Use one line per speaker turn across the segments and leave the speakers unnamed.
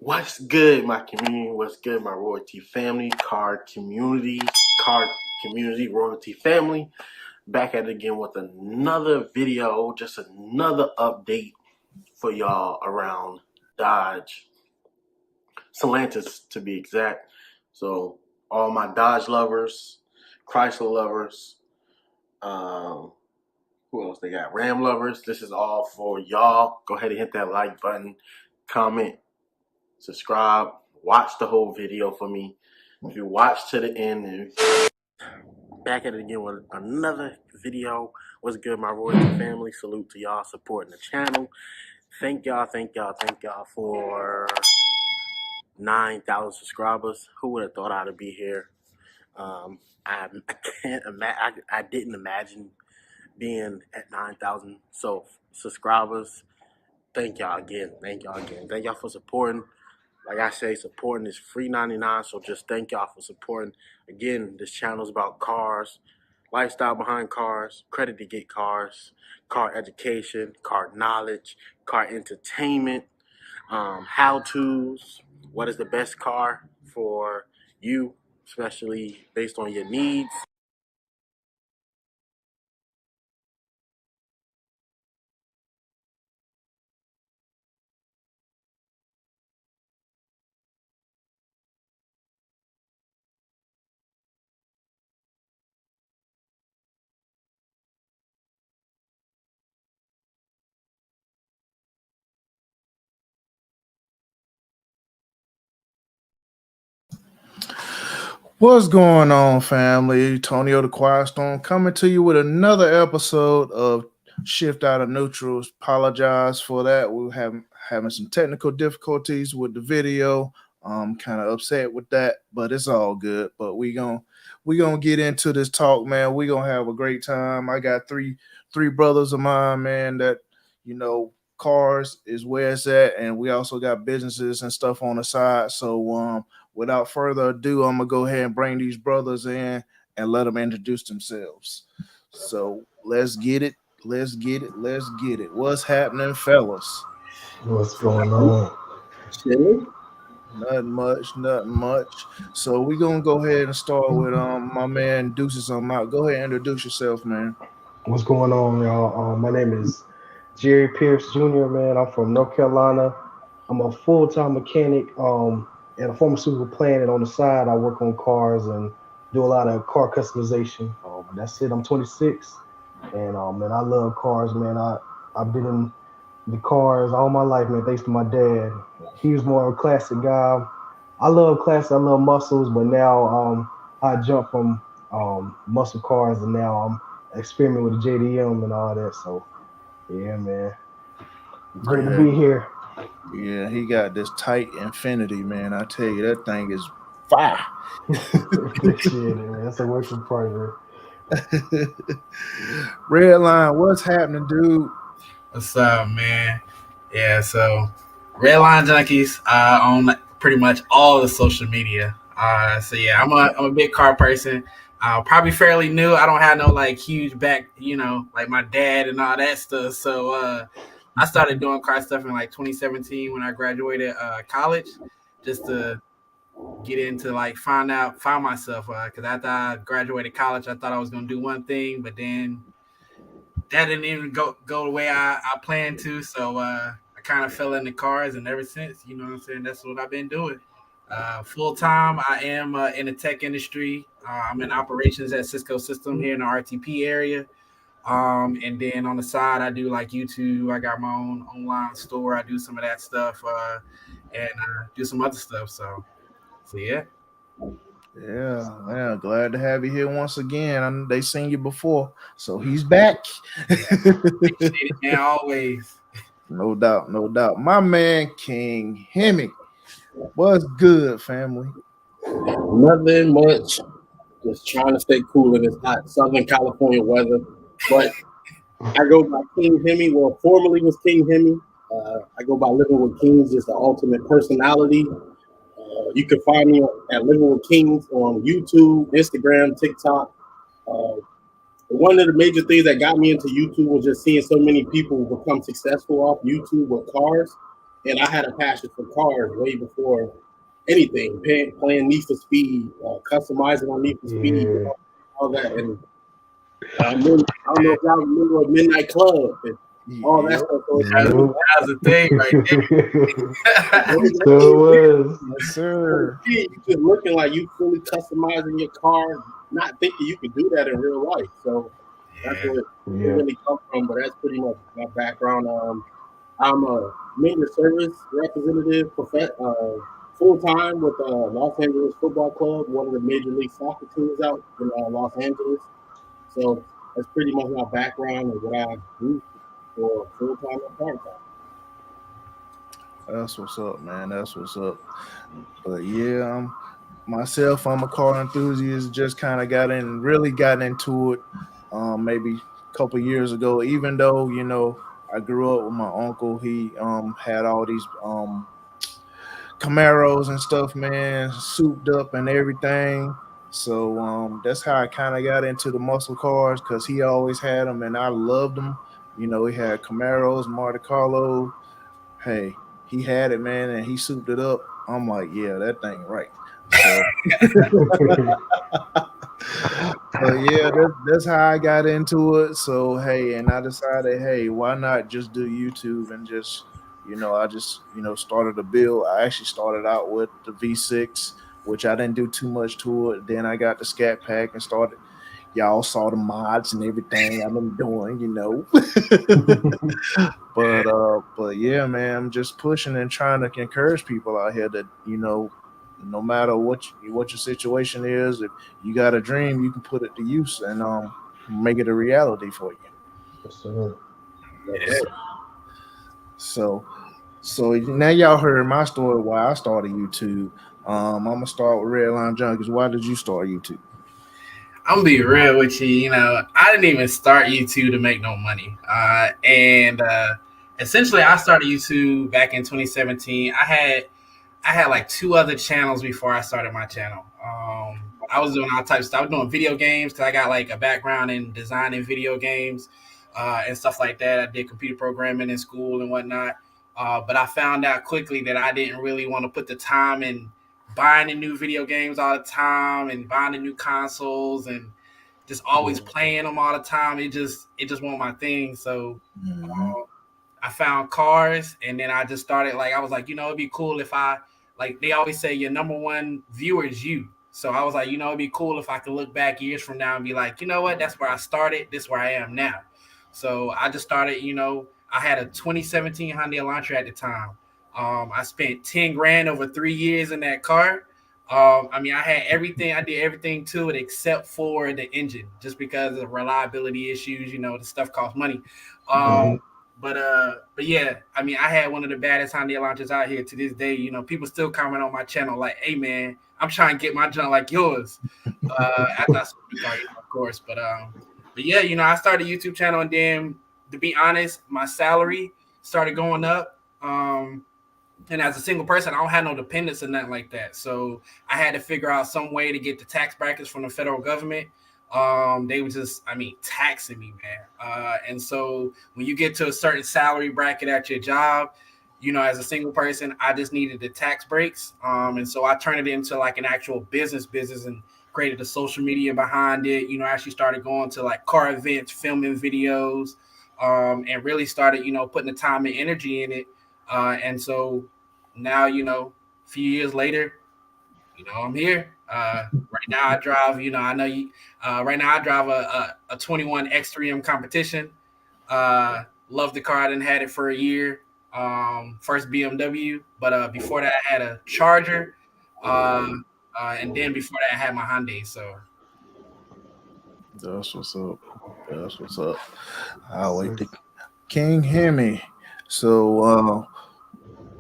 What's good, my community? What's good, my royalty family, card community, royalty family? Back at it again with another video, just another update for y'all around Dodge, Stellantis to be exact. So all my Dodge lovers, Chrysler lovers, who else they got? Ram lovers. This is all for y'all. Go ahead and hit that like button, comment, subscribe, watch the whole video for me. If you watch to the end, and back at it again with another video. What's good, my royalty family? Salute to y'all supporting the channel. Thank y'all for 9,000 subscribers. Who would have thought I'd be here? I can't imagine. I didn't imagine being at 9,000 subscribers. Thank y'all again. Thank y'all for supporting. Like I say, supporting is free 99, so just thank y'all for supporting. Again, this channel is about cars, lifestyle behind cars, credit to get cars, car education, car knowledge, car entertainment, how-tos, what is the best car for you, especially based on your needs.
What's going on, family? Tonio the Quiet Storm coming to you with another episode of Shift Out of Neutrals. Apologize for that. We were having some technical difficulties with the video. Kind of upset with that, but it's all good. But we gonna get into this talk, man. We gonna have a great time. I got three brothers of mine, man, that cars is where it's at, and we also got businesses and stuff on the side. So without further ado, I'm gonna go ahead and bring these brothers in and let them introduce themselves. So let's get it. Let's get it. What's happening, fellas?
What's going on?
Nothing much. So we're gonna go ahead and start with my man Deuces on out. Go ahead and introduce yourself, man.
What's going on, y'all? My name is Jerry Pierce Jr., man. I'm from North Carolina. I'm a full-time mechanic at a pharmaceutical plant, and on the side, I work on cars and do a lot of car customization. That's it. I'm 26, and I love cars, man. I've been in the cars all my life, man. Thanks to my dad. He was more of a classic guy. I love classic. I love muscles, but now I jump from muscle cars, and now I'm experimenting with the JDM and all that. So, yeah, man. Great to be here.
Yeah, he got this tight Infinity, man. I tell you, that thing is fire.
Appreciate it, man. That's a work in progress.
Redline, what's happening, dude?
What's up, man? Yeah, so Redline Junkies on pretty much all the social media. So yeah, I'm a big car person. Probably fairly new. I don't have no like huge back, like my dad and all that stuff. So I started doing car stuff in like 2017 when I graduated college, just to get into like find myself. Because after I graduated college, I thought I was gonna do one thing, but then that didn't even go the way I planned to. So I kind of fell into cars, and ever since, you know what I'm saying, that's what I've been doing. Full time, I am in the tech industry. I'm in operations at Cisco System here in the RTP area. And then on the side, I do like YouTube. I got my own online store. I do some of that stuff and do some other stuff. So yeah.
Yeah, glad to have you here once again. They seen you before, so he's back.
Man, always.
No doubt. My man King Hemi, what's good, family?
Nothing much. Just trying to stay cool in this hot Southern California weather. But I go by King Hemi. Well, formerly was King Hemi. I go by Living with Kings, just the ultimate personality. You can find me at Living with Kings on YouTube, Instagram, TikTok. One of the major things that got me into YouTube was just seeing so many people become successful off YouTube with cars. and I had a passion for cars way before anything. Playing Need for Speed, customizing on Need for Speed,
Yeah.
all that. And I don't know if y'all remember a Midnight Club and all that
Yep.
stuff. So it's
That
Yep.
was the thing right there.
So was.
Yes, sir.
you just looking like you fully customizing your car, not thinking you could do that in real life. So that's
Yeah.
where it
Yeah.
really comes from. But that's pretty much my background. I'm a major service representative, full time with Los Angeles Football Club, one of the major league soccer teams out in Los Angeles. So that's pretty much my background and what I do for full time and part time.
That's what's up, man. That's what's up. But yeah, myself, I'm a car enthusiast. Just kind of really got into it, maybe a couple years ago. Even though I grew up with my uncle, he had all these Camaros and stuff, man, souped up and everything. So that's how I kind of got into the muscle cars because he always had them and I loved them. He had Camaros, Monte Carlo. Hey, he had it, man, and he souped it up. I'm like, yeah, that thing right. So, so yeah, that's how I got into it. So hey, and I decided, hey, why not just do YouTube and just, I just, started a build. I actually started out with the V6, which I didn't do too much to it. Then I got the Scat Pack and started. Y'all saw the mods and everything I've been doing. But yeah, man, I'm just pushing and trying to encourage people out here that no matter what your situation is, if you got a dream, you can put it to use and make it a reality for you.
Yes, sir.
Yeah.
So now y'all heard my story why I started YouTube. I'm gonna start with Redline Junkies. Why did you start YouTube?
I'm gonna be real with you. I didn't even start YouTube to make no money. And essentially, I started YouTube back in 2017. I had like two other channels before I started my channel. I was doing all types of stuff. I was doing video games because I got like a background in designing video games and stuff like that. I did computer programming in school and whatnot. But I found out quickly that I didn't really want to put the time in buying the new video games all the time and buying the new consoles and just always playing them all the time. It just wasn't my thing. So I found cars and then I just started I was like, it'd be cool if I they always say your number one viewer is you. So I was like, it'd be cool if I could look back years from now and be like, you know what, that's where I started, this is where I am now. So I just started, I had a 2017 Hyundai Elantra at the time. I spent 10 grand over 3 years in that car. I had everything. I did everything to it except for the engine, just because of reliability issues. The stuff costs money. But yeah, I had one of the baddest Hyundai Elantras out here to this day. People still comment on my channel like, "Hey man, I'm trying to get my junk like yours." After I sold the car, of course. But yeah, I started a YouTube channel, and then to be honest, my salary started going up. And as a single person, I don't have no dependents or nothing like that. So I had to figure out some way to get the tax brackets from the federal government. They were just, taxing me, man. And so when you get to a certain salary bracket at your job, as a single person, I just needed the tax breaks. And so I turned it into like an actual business and created the social media behind it. I actually started going to like car events, filming videos, and really started, putting the time and energy in it. And so now, a few years later, I'm here. Right now I drive, I know you, right now I drive a 21 X3M competition. Love the car. I didn't had it for a year. First BMW, but before that I had a Charger. And then before that I had my Hyundai. So
That's what's up. That's what's up. I'll wait to King Hemi. So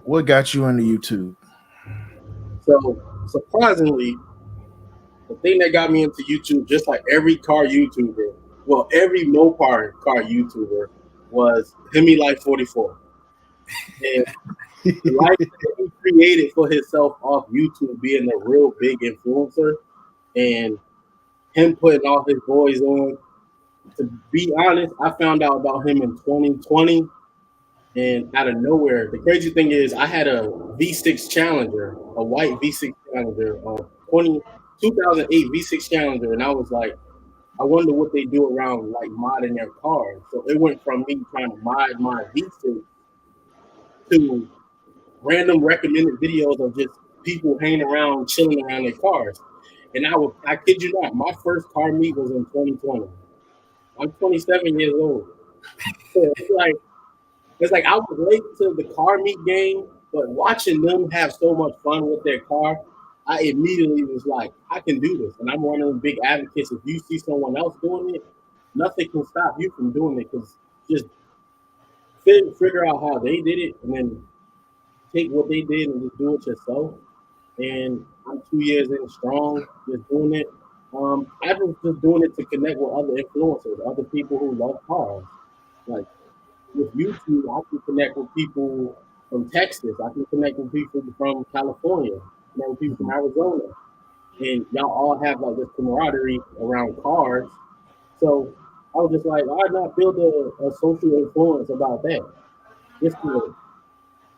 what got you into YouTube?
So surprisingly, the thing that got me into YouTube, just like every car YouTuber, well, every Mopar car YouTuber, was Hemi Life 44. And the life that he created for himself off YouTube, being a real big influencer, and him putting all his boys on. To be honest, I found out about him in 2020,
And out of nowhere, the crazy thing is, I had a V6 Challenger, a white V6 Challenger, 2008 V6 Challenger, and I was like, I wonder what they do around like modding their cars. So it went from me trying to mod my V6 to random recommended videos of just people hanging around, chilling around their cars. And I kid you not, my first car meet was in 2020. I'm 27 years old. So it's like I was late to the car meet game, but watching them have so much fun with their car, I immediately was like, I can do this. And I'm one of them big advocates. If you see someone else doing it, nothing can stop you from doing it. Because just figure out how they did it and then take what they did and just do it yourself. And I'm 2 years in strong, just doing it. I was just doing it to connect with other influencers, other people who love cars. Like with YouTube, I can connect with people from Texas. I can connect with people from California, connect with people from Arizona, and y'all all have like this camaraderie around cars. So I was just like, why not build a social influence about that? Just to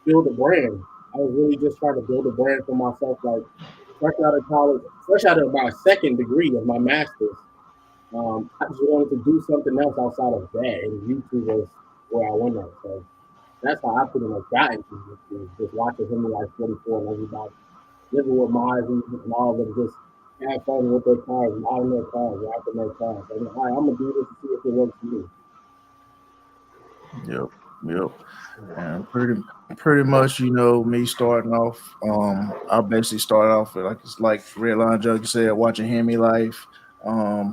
build a brand. I was really just trying to build a brand for myself. Like fresh out of college, fresh out of my second degree of my master's. I just wanted to do something else outside of that, and YouTube was where I went at. So that's how I pretty much got into YouTube, just watching him like 44 and everybody living with Mars and all of them just have fun with their cars, modding their cars, rapping their cars. So I'm like, all right, I'm gonna do this to see if it works for me.
Yep, yep. And pretty much, me starting off, I basically started off with like Redline Jug said, watching Hemi Life,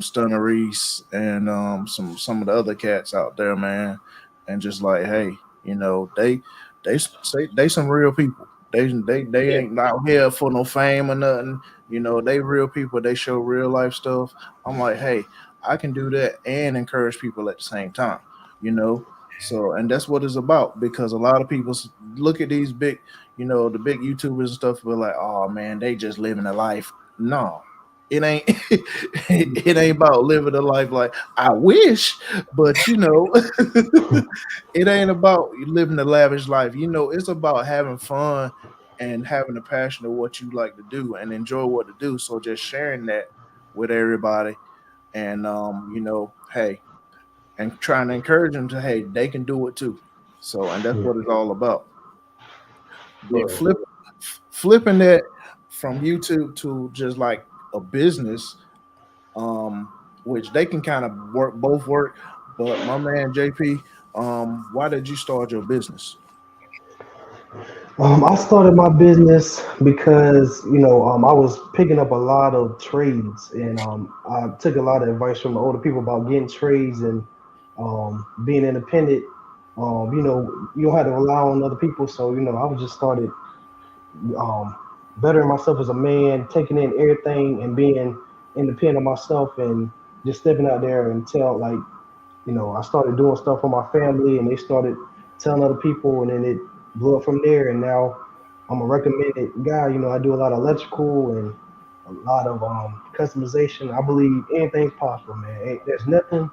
Stunner Reese, and some of the other cats out there, man. And just like, hey, they say they some real people. They
Yeah,
ain't out here for no fame or nothing. They real people. They show real life stuff. I'm like, hey, I can do that and encourage people at the same time. You know, so, and that's what it's about because a lot of people look at these big, the big YouTubers and stuff, but like, oh man, they just living a life. No, it ain't. It ain't about living a life like I wish, but it ain't about living a lavish life. It's about having fun and having a passion of what you like to do and enjoy what to do. So just sharing that with everybody, and hey, and trying to encourage them to, hey, they can do it too. So, and that's
Yeah.
what it's all about. But
yeah.
flipping that from YouTube to just like a business, which they can kind of both work. But my man JP, why did you start your business?
I started my business because I was picking up a lot of trades, and I took a lot of advice from older people about getting trades and being independent. You don't have to rely on other people, so I was just started um, bettering myself as a man, taking in everything, and being independent of myself, and just stepping out there and tell like I started doing stuff for my family, and they started telling other people, and then it blew up from there. And now I'm a recommended guy. I do a lot of electrical and a lot of customization. I believe anything's possible, man. There's nothing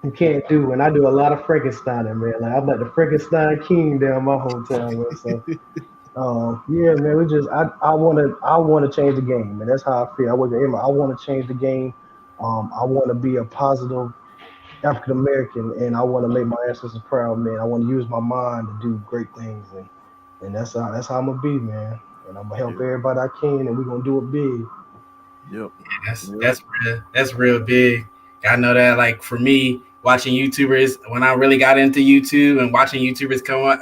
you can't do, and I do a lot of Frankensteining, man. Like I'm like the Frankenstein king down my hometown, man. So. Yeah, man. I want to change the game, and that's how I feel. I wasn't. I want to change the game. I want to be a positive African American, and I want to make my ancestors proud, man. I want to use my mind to do great things, and that's how I'm gonna be, man. And I'm gonna help
Yep,
everybody I can, and we're gonna do it big.
yep,
That's
yep,
that's that's real big. I know that like for me, watching YouTubers when I really got into YouTube and watching YouTubers come up,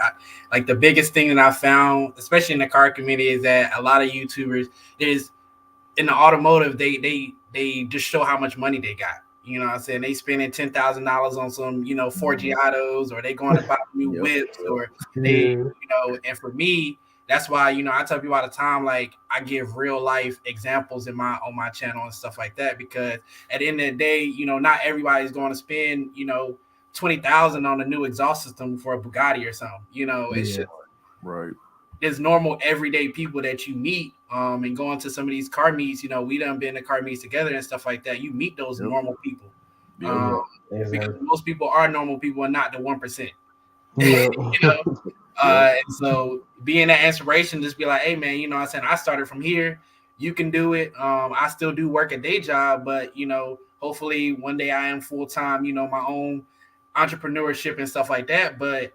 like the biggest thing that I found, especially in the car community, is that a lot of YouTubers there's in the automotive, they just show how much money they got. You know what I'm saying? They spending $10,000 on some, Ford
mhm,
Giatos, or they going to buy new
yep,
whips,
yep,
or they,
Yeah.
and for me, that's why, I tell people all the time, like I give real life examples on my channel and stuff like that, because at the end of the day, not everybody's going to spend, 20,000 on a new exhaust system for a Bugatti or something. It's
Yeah.
just
right,
there's normal everyday people that you meet and going to some of these car meets, we done been to car meets together and stuff like that. You meet those
yep,
normal people.
yep,
Um,
Yeah.
because
Exactly.
most people are normal people and not the 1%.
Yeah.
And so being that inspiration, just be like, hey man, I said I started from here. You can do it. I still do work a day job, but hopefully one day I am full time. My own entrepreneurship and stuff like that. But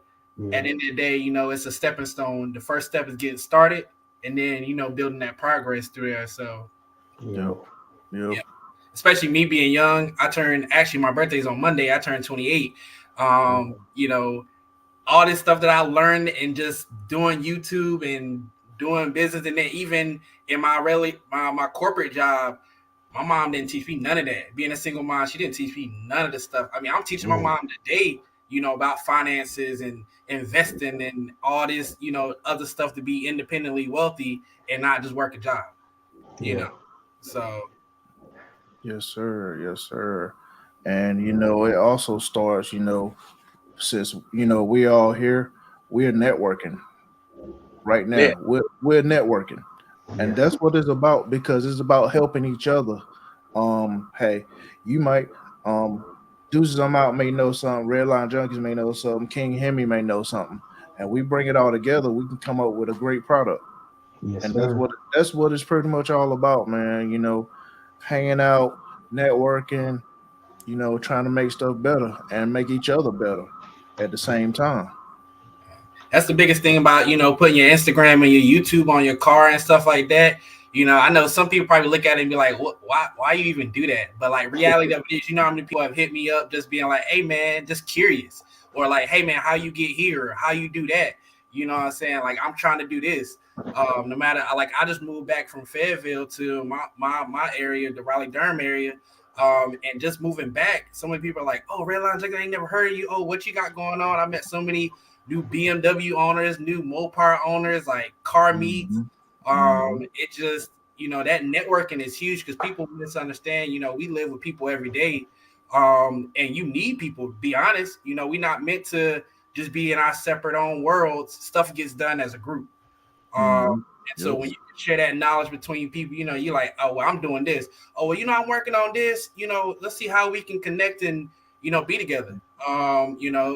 at the end of the day, it's a stepping stone. The first step is getting started, and then building that progress through there. So,
Yep.
yeah. Especially me being young, actually my birthday's on Monday. I turned 28. All this stuff that I learned and just doing YouTube and doing business, and then even in my corporate job, my mom didn't teach me none of that. Being a single mom, she didn't teach me none of the stuff. I mean, I'm teaching my mom today, about finances and investing and all this, other stuff to be independently wealthy and not just work a job. So.
Yes, sir. Yes, sir. And it also starts, since we all here, we're networking right now.
Yeah.
We're networking. And that's what it's about, because it's about helping each other. Hey, you might Deuces I'm out may know something, Redline Junkies may know something, King Hemi may know something. And we bring it all together, we can come up with a great product.
Yes,
And
sir.
that's what it's pretty much all about, man. Hanging out, networking, trying to make stuff better and make each other better at the same time.
That's the biggest thing about, putting your Instagram and your YouTube on your car and stuff like that. I know some people probably look at it and be like, why you even do that? But like reality of it is, how many people have hit me up just being like, hey man, just curious. Or like, hey man, how you get here? Or how you do that? You know what I'm saying? Like, I'm trying to do this. No matter, like, I just moved back from Fayetteville to my area, the Raleigh-Durham area. And just moving back, so many people are like, oh, Redline Junkies, I ain't never heard of you. Oh, what you got going on? I met so many new BMW owners, new Mopar owners, like car meets. It just, that networking is huge because people misunderstand, we live with people every day. And you need people, to be honest. We're not meant to just be in our separate own worlds. Stuff gets done as a group. And so when you share that knowledge between people, you're like, oh, well, I'm doing this. Oh, well, I'm working on this. Let's see how we can connect and, be together.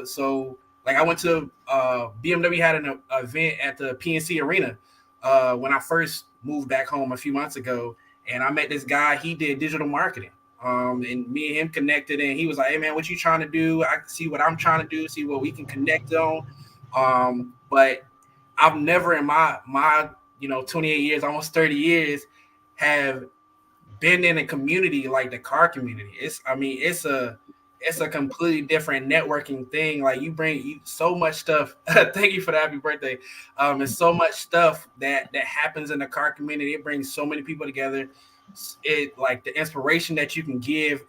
So like I went to BMW had an event at the PNC Arena when I first moved back home a few months ago, and I met this guy. He did digital marketing. And me and him connected, and he was like, hey man, what you trying to do? I can see what I'm trying to do, see what we can connect on. But I've never in my 28 years, almost 30 years, have been in a community like the car community. It's a completely different networking thing. Like you bring so much stuff. Thank you for the happy birthday. There's so much stuff that happens in the car community. It brings so many people together. It like the inspiration that you can give,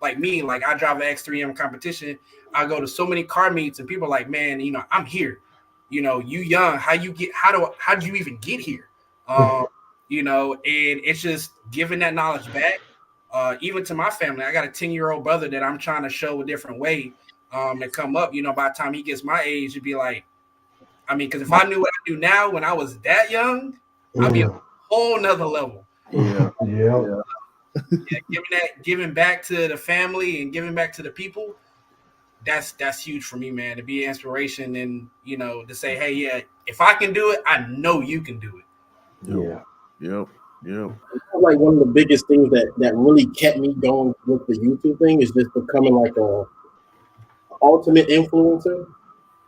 like me, like I drive an X3M competition. I go to so many car meets and people are like, man, I'm here. You young, how do you even get here? And it's just giving that knowledge back. Even to my family, I got a 10-year-old brother that I'm trying to show a different way to come up. By the time he gets my age, it'd be like, because if I knew what I do now when I was that young, I'd be a whole nother level.
Yeah.
Giving back to the family and giving back to the people, that's huge for me, man. To be an inspiration and to say, hey, yeah, if I can do it, I know you can do it.
Yep.
Like one of the biggest things that really kept me going with the YouTube thing is just becoming like a ultimate influencer.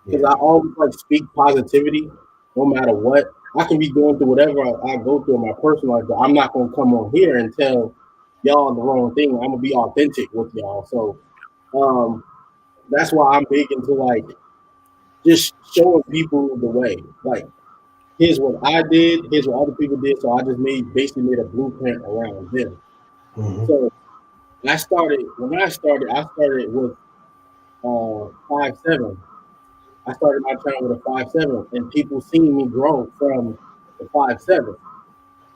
Because I always like speak positivity, no matter what. I can be going through whatever I go through in my personal life, but I'm not gonna come on here and tell y'all the wrong thing. I'm gonna be authentic with y'all. So that's why I'm big into like just showing people the way. Like, here's what I did, here's what other people did. So I just basically made a blueprint around them. So I started with 5'7". I started my channel with a 5'7", and people seeing me grow from the 5'7",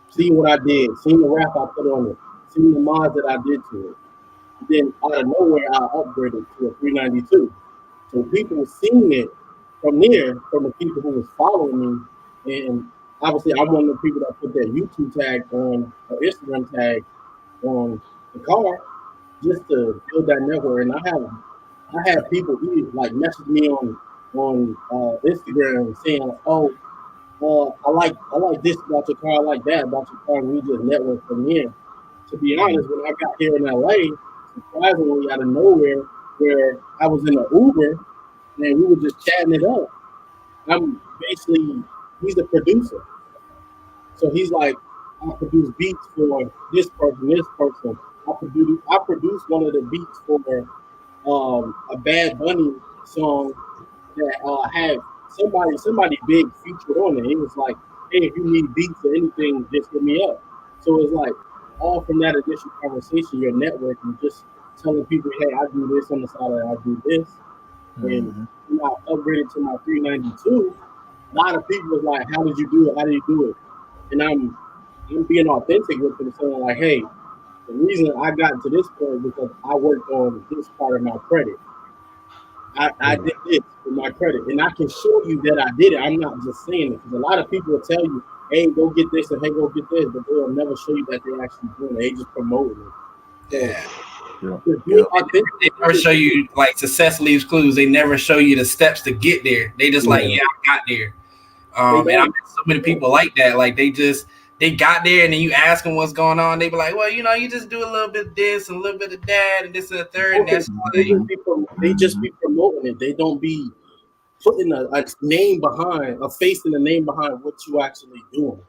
seeing what I did, seeing the wrap I put on it, seeing the mods that I did to it. Then out of nowhere, I upgraded to a 392. So people seeing it from there, from the people who was following me, and obviously I'm one of the people that put that YouTube tag on, or Instagram tag on the car, just to build that network. And I have I had people like message me on Instagram saying, "Oh, I like this about your car, I like that about your car." And we just network from here. To be honest, when I got here in LA, surprisingly out of nowhere, where I was in an Uber and we were just chatting it up. I'm basically he's a producer, so he's like, I produce beats for this person, this person. I produced one of the beats for a Bad Bunny song that had somebody big featured on it. He was like, "Hey, if you need beats or anything, just hit me up." So it's like all from that initial conversation, your network, and just telling people, "Hey, I do this on the side, and I do this." And
Mhm.
when I upgraded to my 392, a lot of people was like, "How did you do it? How did you do it?" And I'm being authentic with them, saying like, "Hey, the reason I got to this point is because I worked on this part of my credit. I did this with my credit, and I can show you that I did it. I'm not just saying it because a lot of people will tell you, "Hey, go get this," and "Hey, go get this," but they'll never show you that they're actually doing it. They just promoting it. So
Yeah.
Yeah.
just being
Yeah.
authentic.
They never show you like success leaves clues. They never show you the steps to get there. They just like,
Yeah.
yeah, I got there.
They
And I
don't.
met so many people like that. Like they got there, and then you ask them what's going on. They be like, well, you just do a little bit of this and a little bit of that, and this and the third, and that's
They
like,
just they just be promoting it. They don't be putting a name behind a face and a name behind what you actually doing.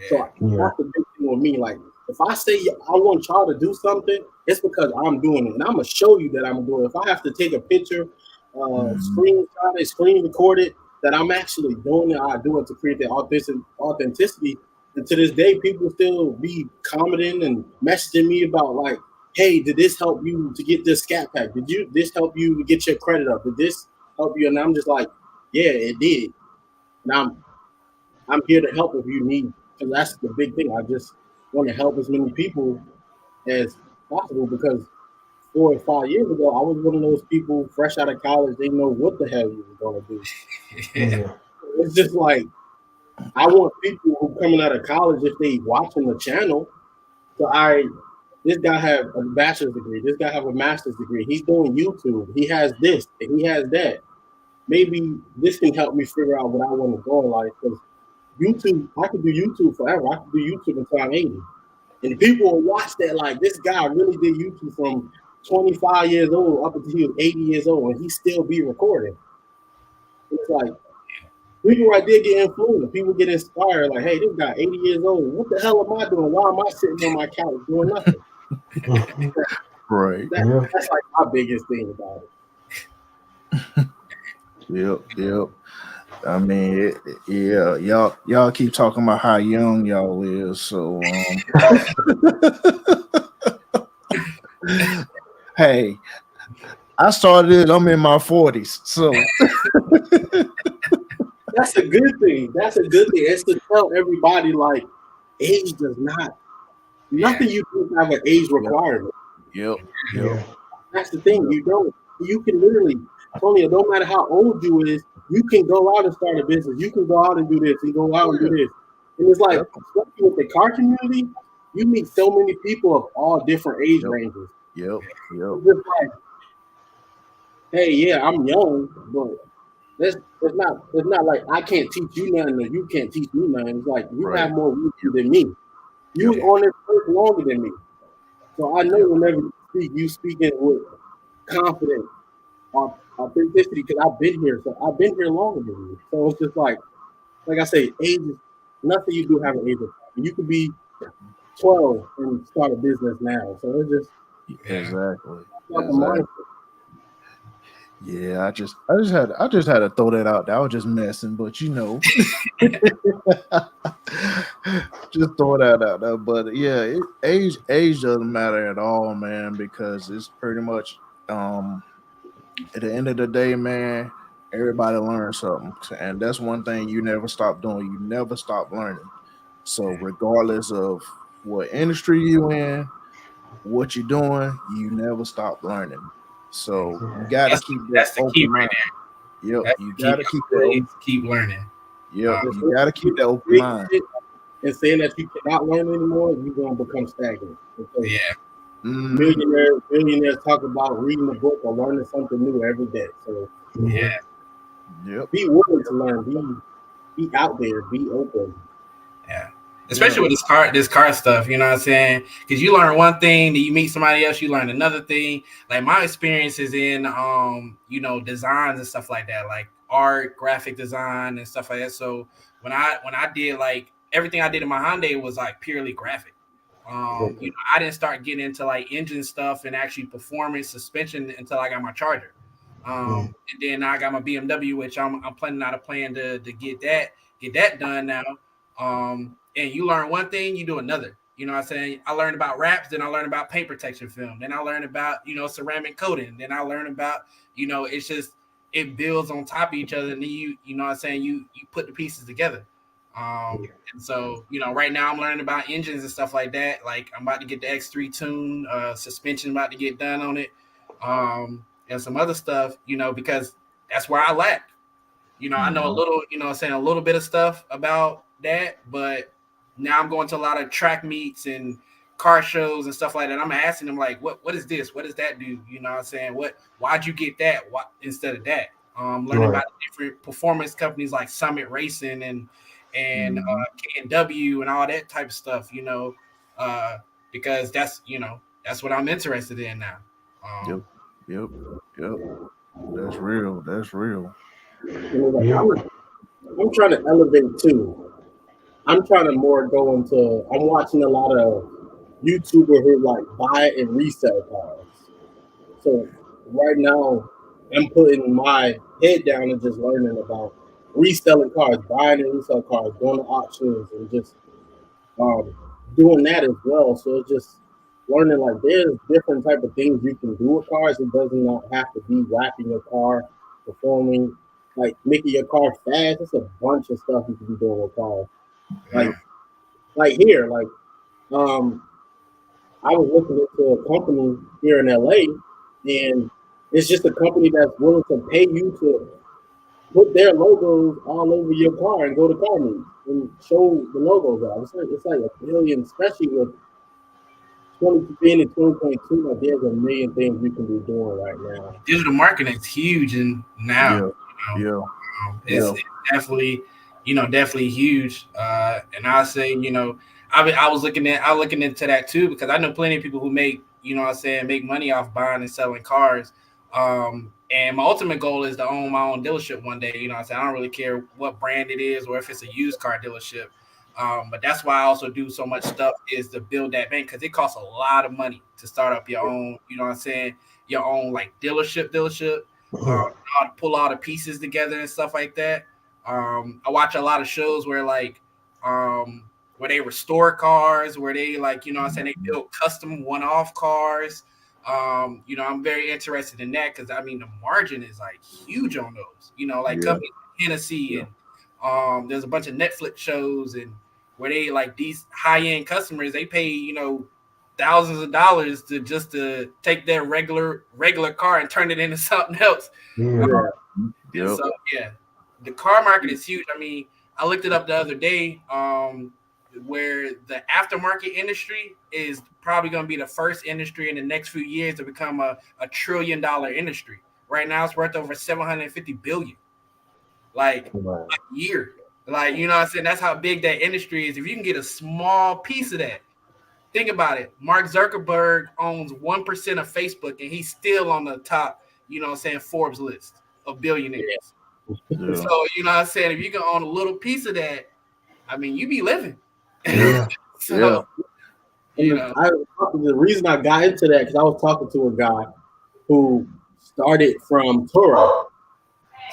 So
yeah,
Yeah.
that's the big thing with me. Like if I say I want y'all to do something, it's because I'm doing it, and I'm gonna show you that I'm doing it. If I have to take a picture,
Mhm.
screenshot it, screen record it, that I'm actually doing it, I do it to create that authenticity. And to this day, people still be commenting and messaging me about like, "Hey, did this help you to get this scat pack? Did this help you to get your credit up? Did this help you?" And I'm just like, "Yeah, it did." And I'm here to help if you need, because that's the big thing. I just want to help as many people as possible because 4 or 5 years ago, I was one of those people fresh out of college. They know what the hell you was gonna do.
yeah,
Yeah.
It's just like I want people who coming out of college, if they watching the channel, so this guy have a bachelor's degree, this guy have a master's degree. He's doing YouTube. He has this and he has that. Maybe this can help me figure out what I want to go in life because YouTube, I could do YouTube forever. I could do YouTube until I'm 80. And people will watch that like this guy really did YouTube from 25 years old up until he was 80 years old and he still be recording. It's like people right there get influenced. People get inspired, like, hey, this guy 80 years old. What the hell am I doing? Why am I sitting on my couch doing nothing?
Mhm.
Right.
Yeah.
That's like my biggest thing about it.
Yep. Yep. I mean, yeah, y'all keep talking about how young y'all is. So, hey, I started it. I'm in my 40s. So,
That's a good thing. That's a good thing. It's to tell everybody like age does not nothing you do have an age requirement.
yep.
Yeah.
That's the thing. You don't. You can literally, Tony. No matter how old you is, you can go out and start a business. You can go out and do this. You go out and do this. And it's like,
Yep.
especially with the car community, you meet so many people of all different age
Yep.
ranges.
Yep.
It's just like, hey, yeah, I'm young, but it's not like I can't teach you nothing or you can't teach me nothing. It's like you
Right.
have more wisdom than me. You was
Yep.
on this earth longer than me. So I know
Yep.
whenever you speaking with confidence, authenticity, because I've been here. So I've been here longer than you. So it's just like I say, age is nothing you do have an age of. You could be 12 and start a business now. So it's just
Exactly.
about the
Exactly.
mindset.
Yeah, I just had to throw that out there. I was just messing, but just throw that out there. But yeah, age doesn't matter at all, man, because it's pretty much at the end of the day, man, everybody learns something, and that's one thing you never stop doing. You never stop learning. So regardless of what industry you in, what you're doing, you never stop learning. So you got to keep that
that's the key
open
right
mind.
there.
Yep,
That's
you
the
got
key.
to keep that.
Always keep learning.
Yep,
Just
you got to keep that open
big
mind.
shit and saying that you cannot learn anymore, you're gonna become stagnant. Because
Yeah.
millionaires, billionaires talk about reading a book or learning something new every day. So
Yeah.
Yep.
be willing to learn. Be out there. Be open.
Yeah. Especially with this car stuff, you know what I'm saying? Because you learn one thing, then you meet somebody else, you learn another thing. Like my experience is in you know, designs and stuff like that, like art, graphic design and stuff like that. So when I did like everything I did in my Hyundai was like purely graphic. You know, I didn't start getting into like engine stuff and actually performance suspension until I got my Charger. And then I got my BMW, which I'm planning out a plan to get that done now. And you learn one thing, you do another. You know what I'm saying? I learned about wraps, then I learned about paint protection film, then I learned about, you know, ceramic coating, then I learned about, you know, it's just it builds on top of each other, and then you know what I'm saying, you put the pieces together. And so, you know, right now I'm learning about engines and stuff like that. Like I'm about to get the X3 tune, suspension about to get done on it. And some other stuff, you know, because that's where I lack. You know, I know a little, you know, saying a little bit of stuff about that, but now I'm going to a lot of track meets and car shows and stuff like that. I'm asking them like, what is this? What does that do? You know what I'm saying? Why'd you get that? Why instead of that? Learning about different performance companies like Summit Racing and K&W and all that type of stuff, you know, because that's, you know, that's what I'm interested in now.
Yep. That's real. That's real.
You know, like, I'm trying to elevate too. I'm trying to more go into. I'm watching a lot of YouTubers who like buy and resell cars. So right now, I'm putting my head down and just learning about reselling cars, buying and resell cars, going to auctions, and just um, doing that as well. So it's just learning like there's different type of things you can do with cars. It does not have to be wrapping your car, performing, like making your car fast. It's a bunch of stuff you can be doing with cars. Like like here, like um I was looking into a company here in LA, and it's just a company that's willing to pay you to put their logos all over your car and go to car meets and show the logos out. It's like a billion, especially with 20 and 2022. Like there's a million things you can be doing right now.
Digital marketing is huge, and now it's definitely, you know, definitely huge. And I say, you know, I was looking into that too, because I know plenty of people who make, you know what I'm saying, make money off buying and selling cars. And my ultimate goal is to own my own dealership one day. You know what I'm saying? I don't really care what brand it is or if it's a used car dealership. But that's why I also do so much stuff is to build that bank, because it costs a lot of money to start up your own, you know what I'm saying, your own like dealership, how to pull all the pieces together and stuff like that. I watch a lot of shows where like where they restore cars, where they like, you know what I'm saying, they build custom one-off cars. You know, I'm very interested in that because I mean the margin is like huge on those. You know, like companies like Hennessy and there's a bunch of Netflix shows and where they like these high-end customers, they pay, you know, thousands of dollars to take their regular car and turn it into something else. So yeah, the car market is huge. I mean, I looked it up the other day, where the aftermarket industry is probably going to be the first industry in the next few years to become a $1 trillion industry. Right now, it's worth over 750 billion, like a year. Like, you know what I'm saying? That's how big that industry is. If you can get a small piece of that, think about it. Mark Zuckerberg owns 1% of Facebook, and he's still on the top, you know what I'm saying, Forbes list of billionaires. So, you know what I'm saying? If you can own a little piece of that, I mean, you be living. So, you know.
The reason I got into that because I was talking to a guy who started from Turo.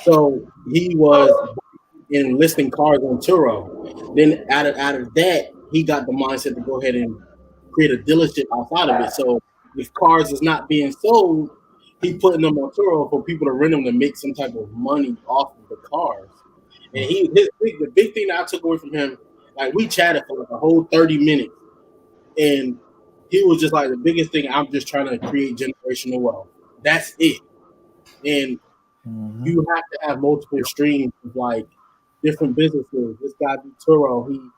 So he was in listing cars on Turo. Then out of that, he got the mindset to go ahead and create a dealership outside of it. So if cars is not being sold, he's putting them on Turo for people to rent them to make some type of money off of the cars. And the big thing that I took away from him, like we chatted for like a whole 30 minutes, and he was just like, the biggest thing, I'm just trying to create generational wealth. That's it. And you have to have multiple streams of like different businesses. This guy, Turo,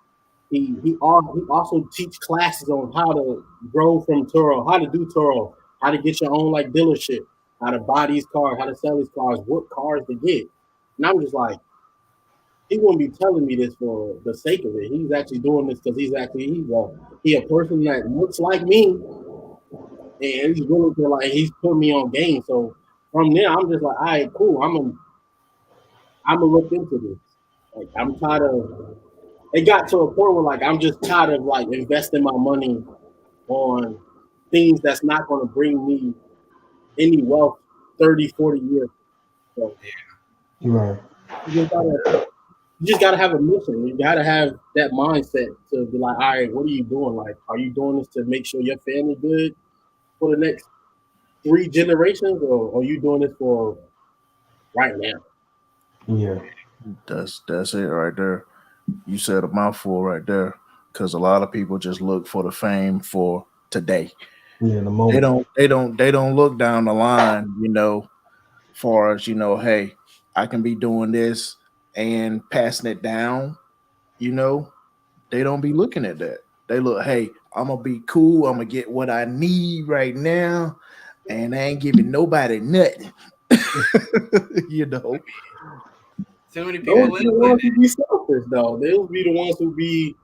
he also teach classes on how to grow from Turo, how to do Turo, how to get your own like dealership, how to buy these cars, how to sell these cars, what cars to get. And I'm just like, he wouldn't be telling me this for the sake of it. He's actually doing this because he a person that looks like me, and he's willing to like he's putting me on game. So from there, I'm just like, all right, cool. I'm gonna look into this. Like I'm tired of. It got to a point where like I'm just tired of like investing my money on things that's not going to bring me any wealth 30, 40 years. So
Right.
you just gotta have a mission. You gotta have that mindset to be like, all right, what are you doing? Like, are you doing this to make sure your family good for the next 3 generations, or are you doing this for right now?
Yeah.
That's it right there. You said a mouthful right there. Because a lot of people just look for the fame for today.
Yeah. The moment.
They don't look down the line, far as hey, I can be doing this and passing it down. They don't be looking at that. They look, hey, I'm gonna be cool. I'm gonna get what I need right now, and I ain't giving nobody nothing.
Too many people
Those be the ones who be selfish, though. They'll be the ones who be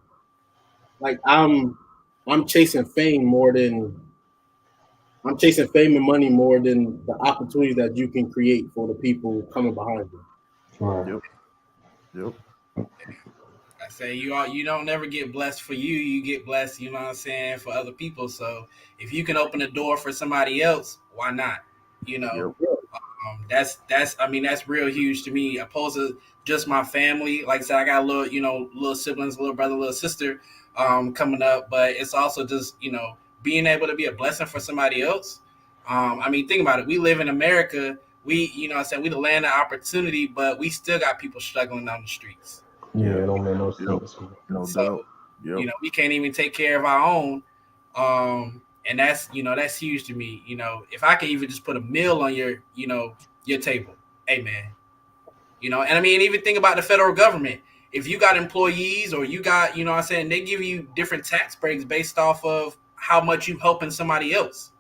like, I'm chasing fame more than I'm chasing fame and money more than the opportunities that you can create for the people coming behind you.
Right.
Yep.
I say you don't never get blessed for you. You get blessed, you know what I'm saying, for other people. So if you can open a door for somebody else, why not?
Yep.
That's real huge to me. Opposed to just my family. Like I said, I got little siblings, little brother, little sister, coming up. But it's also just being able to be a blessing for somebody else. Think about it. We live in America. We the land of opportunity, but we still got people struggling down the streets.
Yeah. It don't make no
Yep.
sense.
No
So,
doubt. Yep.
we can't even take care of our own. And that's huge to me. If I can even just put a meal on your table, hey man. And even think about the federal government. If you got employees or you got, they give you different tax breaks based off of how much you helping somebody else.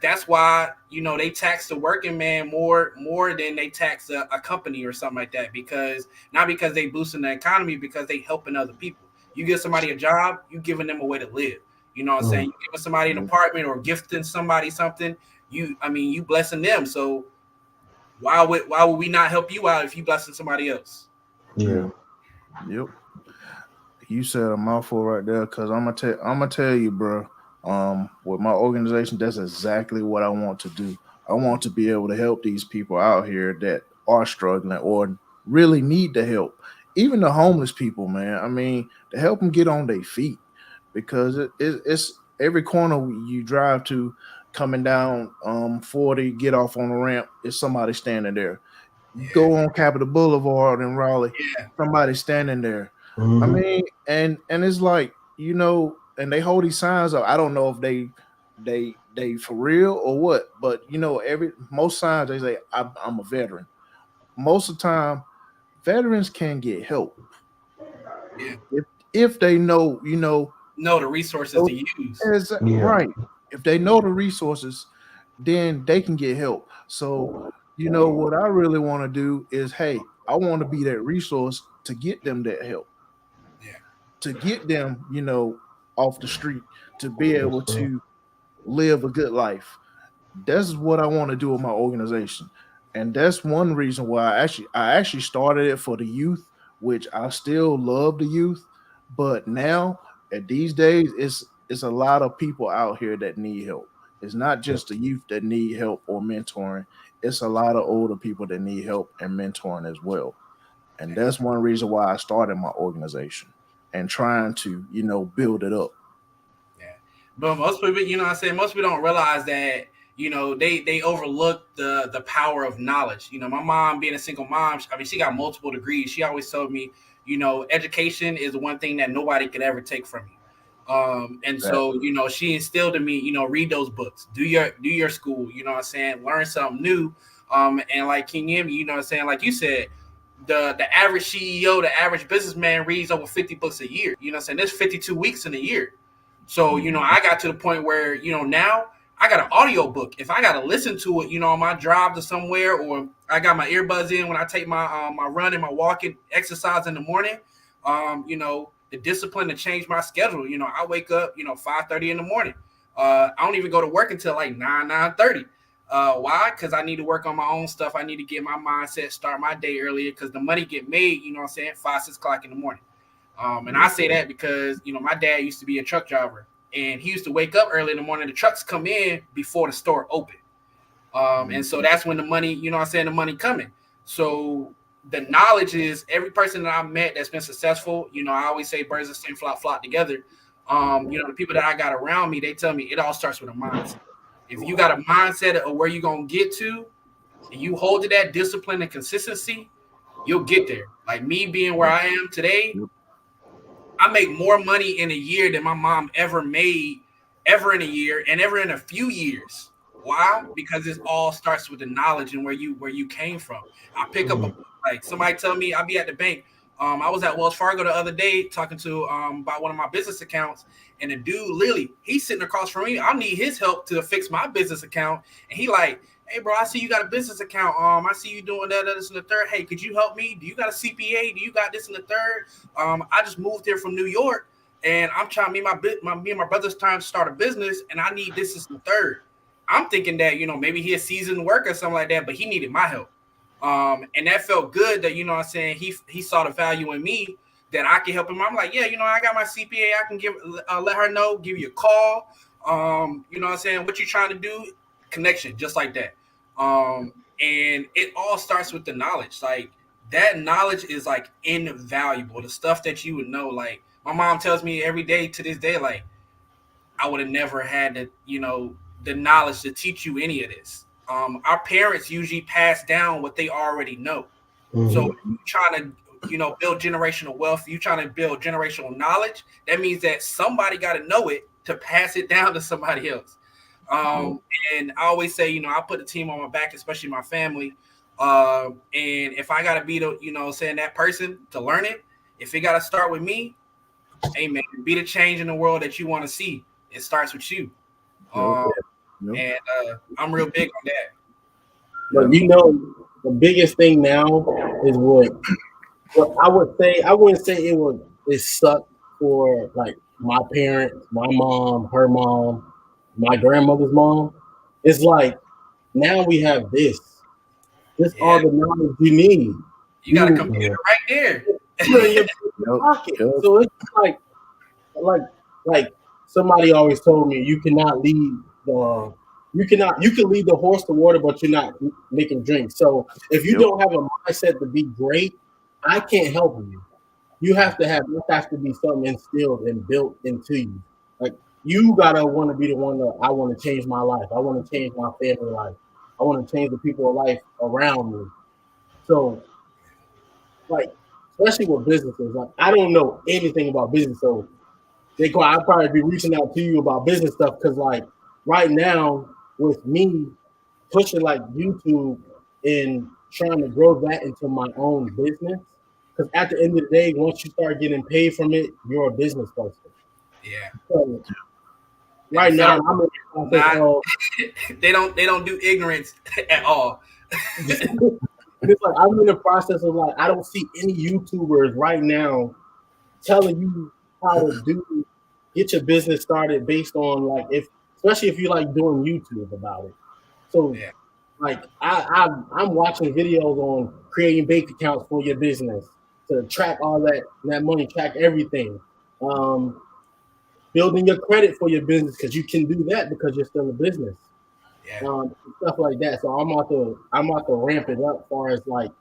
That's why they tax the working man more than they tax a company or something like that, because not because they boosting the economy, because they helping other people. You give somebody a job, you giving them a way to live. You know what I'm saying? You giving somebody an apartment or gifting somebody something, you blessing them. So why would we not help you out if you blessing somebody else?
Yeah.
Yep. You said a mouthful right there, because I'm gonna tell you, bro. With my organization, that's exactly what I want to do. I want to be able to help these people out here that are struggling or really need the help. Even the homeless people, man. To help them get on their feet, because it's every corner you drive to, coming down 40, get off on the ramp, is somebody standing there. Go on Capitol Boulevard in Raleigh, somebody standing there. And it's like, and they hold these signs up. I don't know if they for real or what, but most signs they say I'm a veteran. Most of the time, veterans can get help.
Yeah.
If they know,
the resources to use.
Right. If they know the resources, then they can get help. So, what I really want to do is, hey, I want to be that resource to get them that help.
Yeah.
To get them, off the street, to be able to live a good life. That's what I want to do with my organization. And that's one reason why I actually started it for the youth, which I still love the youth. But now at these days, it's a lot of people out here that need help. It's not just the youth that need help or mentoring. It's a lot of older people that need help and mentoring as well. And that's one reason why I started my organization and trying to, build it up.
Yeah. But most people, most people don't realize that, they overlook the power of knowledge. My mom, being a single mom, she got multiple degrees. She always told me, education is one thing that nobody could ever take from you. So, she instilled in me, read those books, do your school, learn something new. And like King Emmy, like you said, the average CEO, the average businessman reads over 50 books a year. You know what I'm saying? There's 52 weeks in a year. So, I got to the point where, now I got an audio book. If I got to listen to it, on my drive to somewhere, or I got my earbuds in when I take my my run and my walking exercise in the morning, the discipline to change my schedule. I wake up, 5:30 in the morning. I don't even go to work until like 9:30. Why? Because I need to work on my own stuff. I need to get my mindset, start my day earlier, because the money get made, 5, 6 o'clock in the morning. And I say that because, my dad used to be a truck driver, and he used to wake up early in the morning. The trucks come in before the store open. And so that's when the money, the money coming. So the knowledge is, every person that I've met that's been successful, I always say birds of the same flock together. The people that I got around me, they tell me it all starts with a mindset. If you got a mindset of where you're going to get to, and you hold to that discipline and consistency, you'll get there. Like me being where I am today, I make more money in a year than my mom ever made ever in a year and ever in a few years. Why? Because it all starts with the knowledge and where you came from. I pick up a book, like somebody tell me, I'll be at the bank. I was at Wells Fargo the other day talking to about one of my business accounts, and the dude, Lily, he's sitting across from me. I need his help to fix my business account, and he like, hey bro, I see you got a business account. I see you doing that, this, and the third. Hey, could you help me? Do you got a CPA? Do you got this and the third? I just moved here from New York, and I'm trying me and my brother's trying to start a business, and I need this and the third. I'm thinking that maybe he a seasoned worker or something like that, but he needed my help. And that felt good that, he saw the value in me, that I can help him. I'm like, yeah, I got my CPA. I can let her know, give you a call. What you trying to do? Connection, just like that. And it all starts with the knowledge. Like, that knowledge is like invaluable. The stuff that you would know, like my mom tells me every day to this day, like I would have never had the knowledge to teach you any of this. Our parents usually pass down what they already know. Mm-hmm. So if you're trying to, build generational wealth, you trying to build generational knowledge, that means that somebody got to know it to pass it down to somebody else. And I always say, I put the team on my back, especially my family. And if I got to be that person to learn it, if it got to start with me, hey man, be the change in the world that you want to see. It starts with you. And I'm real big on that.
But the biggest thing now is what I would say. I wouldn't say it sucked for like my parents, my mom, her mom, my grandmother's mom. It's like now we have this. This all the knowledge you need.
You got a computer right there.
In your pocket. So it's like somebody always told me, you cannot lead you can lead the horse to water, but you're not making drink. So if you don't have a mindset to be great, I can't help you. You have to have be something instilled and built into you. Like you gotta want to be the one that I want to change my life. I want to change my family life. I want to change the people life around me. So like, especially with businesses, like I don't know anything about business, so I'll probably be reaching out to you about business stuff because like right now with me pushing like YouTube and trying to grow that into my own business, because at the end of the day, once you start getting paid from it, you're a business person.
Yeah.
So, right now,
they don't do ignorance at all.
It's like I'm in the process of like I don't see any YouTubers right now telling you how to get your business started based on like especially if you like doing YouTube about it. So like I'm watching videos on creating bank accounts for your business to track all that money, track everything. Building your credit for your business because you can do that because you're still a business. Stuff like that. So I'm about to ramp it up as far as like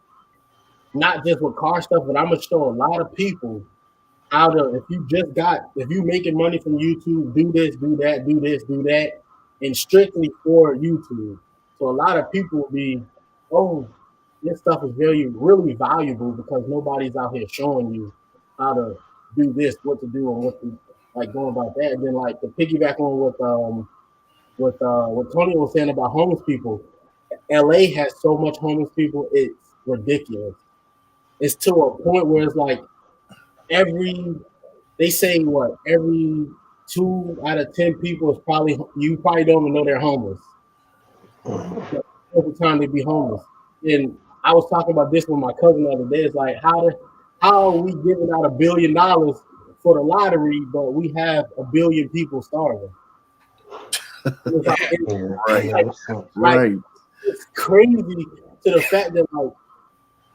not just with car stuff, but I'm gonna show a lot of people how to if you making money from YouTube, do this, do that, do this, do that, and strictly for YouTube. So a lot of people will be, this stuff is really valuable because nobody's out here showing you how to do this, what to do, and what to like going about that. And then like to piggyback on what Tony was saying about homeless people, LA has so much homeless people, it's ridiculous. it's to a point where it's like they say every 2 out of 10 people is probably, you probably don't even know they're homeless. Every time they be homeless. And I was talking about this with my cousin the other day. It's like, how are we giving out $1 billion for the lottery, but we have 1 billion people starving? It's
Right.
It's crazy to the fact that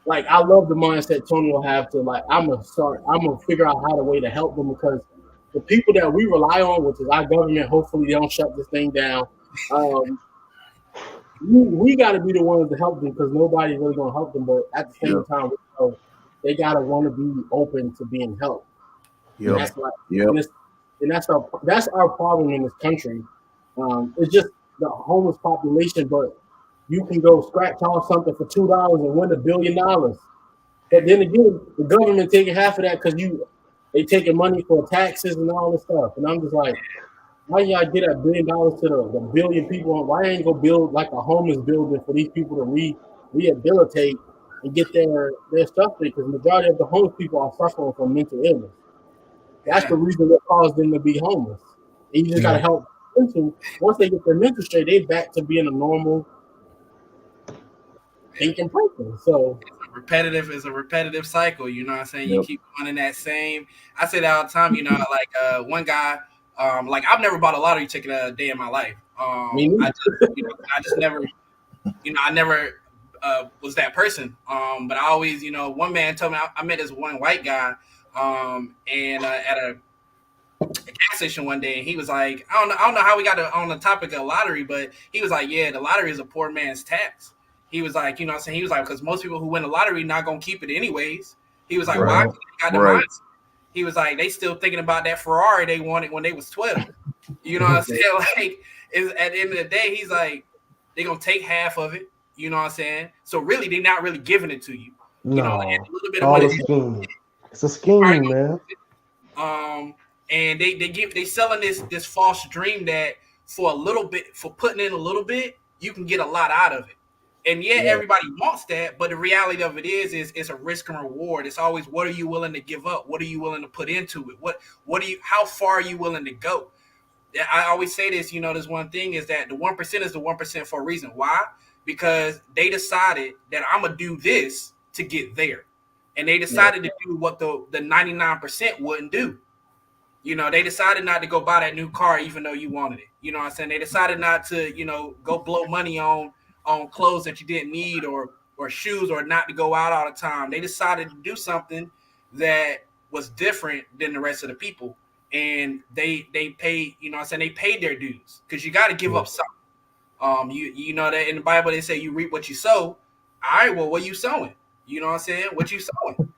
like I love the mindset Tony will have to I'm gonna figure out how to way to help them, because the people that we rely on, which is our government, hopefully they don't shut this thing down. We got to be the ones to help them, because nobody's really gonna help them. But at the same time, they gotta want to be open to being helped.
Yep.
And that's that's our problem in this country. It's just the homeless population, but you can go scratch off something for $2 and win $1 billion. But then again, the government taking half of that because they taking money for taxes and all this stuff. And I'm just like, why y'all get $1 billion to the billion people? Why ain't go build like a homeless building for these people to rehabilitate and get their stuff there? Because the majority of the homeless people are suffering from mental illness. That's the reason that caused them to be homeless. And you just gotta help them. Once they get their mental straight, they back to being a normal thinking person. So
it's a repetitive cycle, you know what I'm saying? You keep running that same. I say that all the time, you know, like one guy, like I've never bought a lottery ticket a day in my life. I just never, I never was that person. But I always, one man told me I met this one white guy, and at a gas station one day, and he was like, I don't know how we got on the topic of lottery, but he was like, yeah, the lottery is a poor man's tax. He was like, you know what I'm saying? He was like, because most people who win the lottery not going to keep it anyways. He was like, why? Got the mindset. He was like, they still thinking about that Ferrari they wanted when they was 12. You know what I'm saying? Like, at the end of the day, he's like, they're going to take half of it. You know what I'm saying? So really, they're not really giving it to you.
No,
you know, and a little bit of money.
It's a scheme, man.
And they selling this false dream that for a little bit, for putting in a little bit, you can get a lot out of it. And everybody wants that, but the reality of it is it's a risk and reward. It's always, what are you willing to give up? What are you willing to put into it? How far are you willing to go? I always say this, there's one thing is that the 1% is the 1% for a reason. Why? Because they decided that I'm going to do this to get there. And they decided to do what the 99% wouldn't do. They decided not to go buy that new car even though you wanted it. You know what I'm saying? They decided not to, go blow money on clothes that you didn't need or shoes, or not to go out all the time. They decided to do something that was different than the rest of the people. And they paid, they paid their dues, because you got to give up something. You know that in the Bible they say you reap what you sow. All right, well, what you sowing? You know what I'm saying? What you sowing?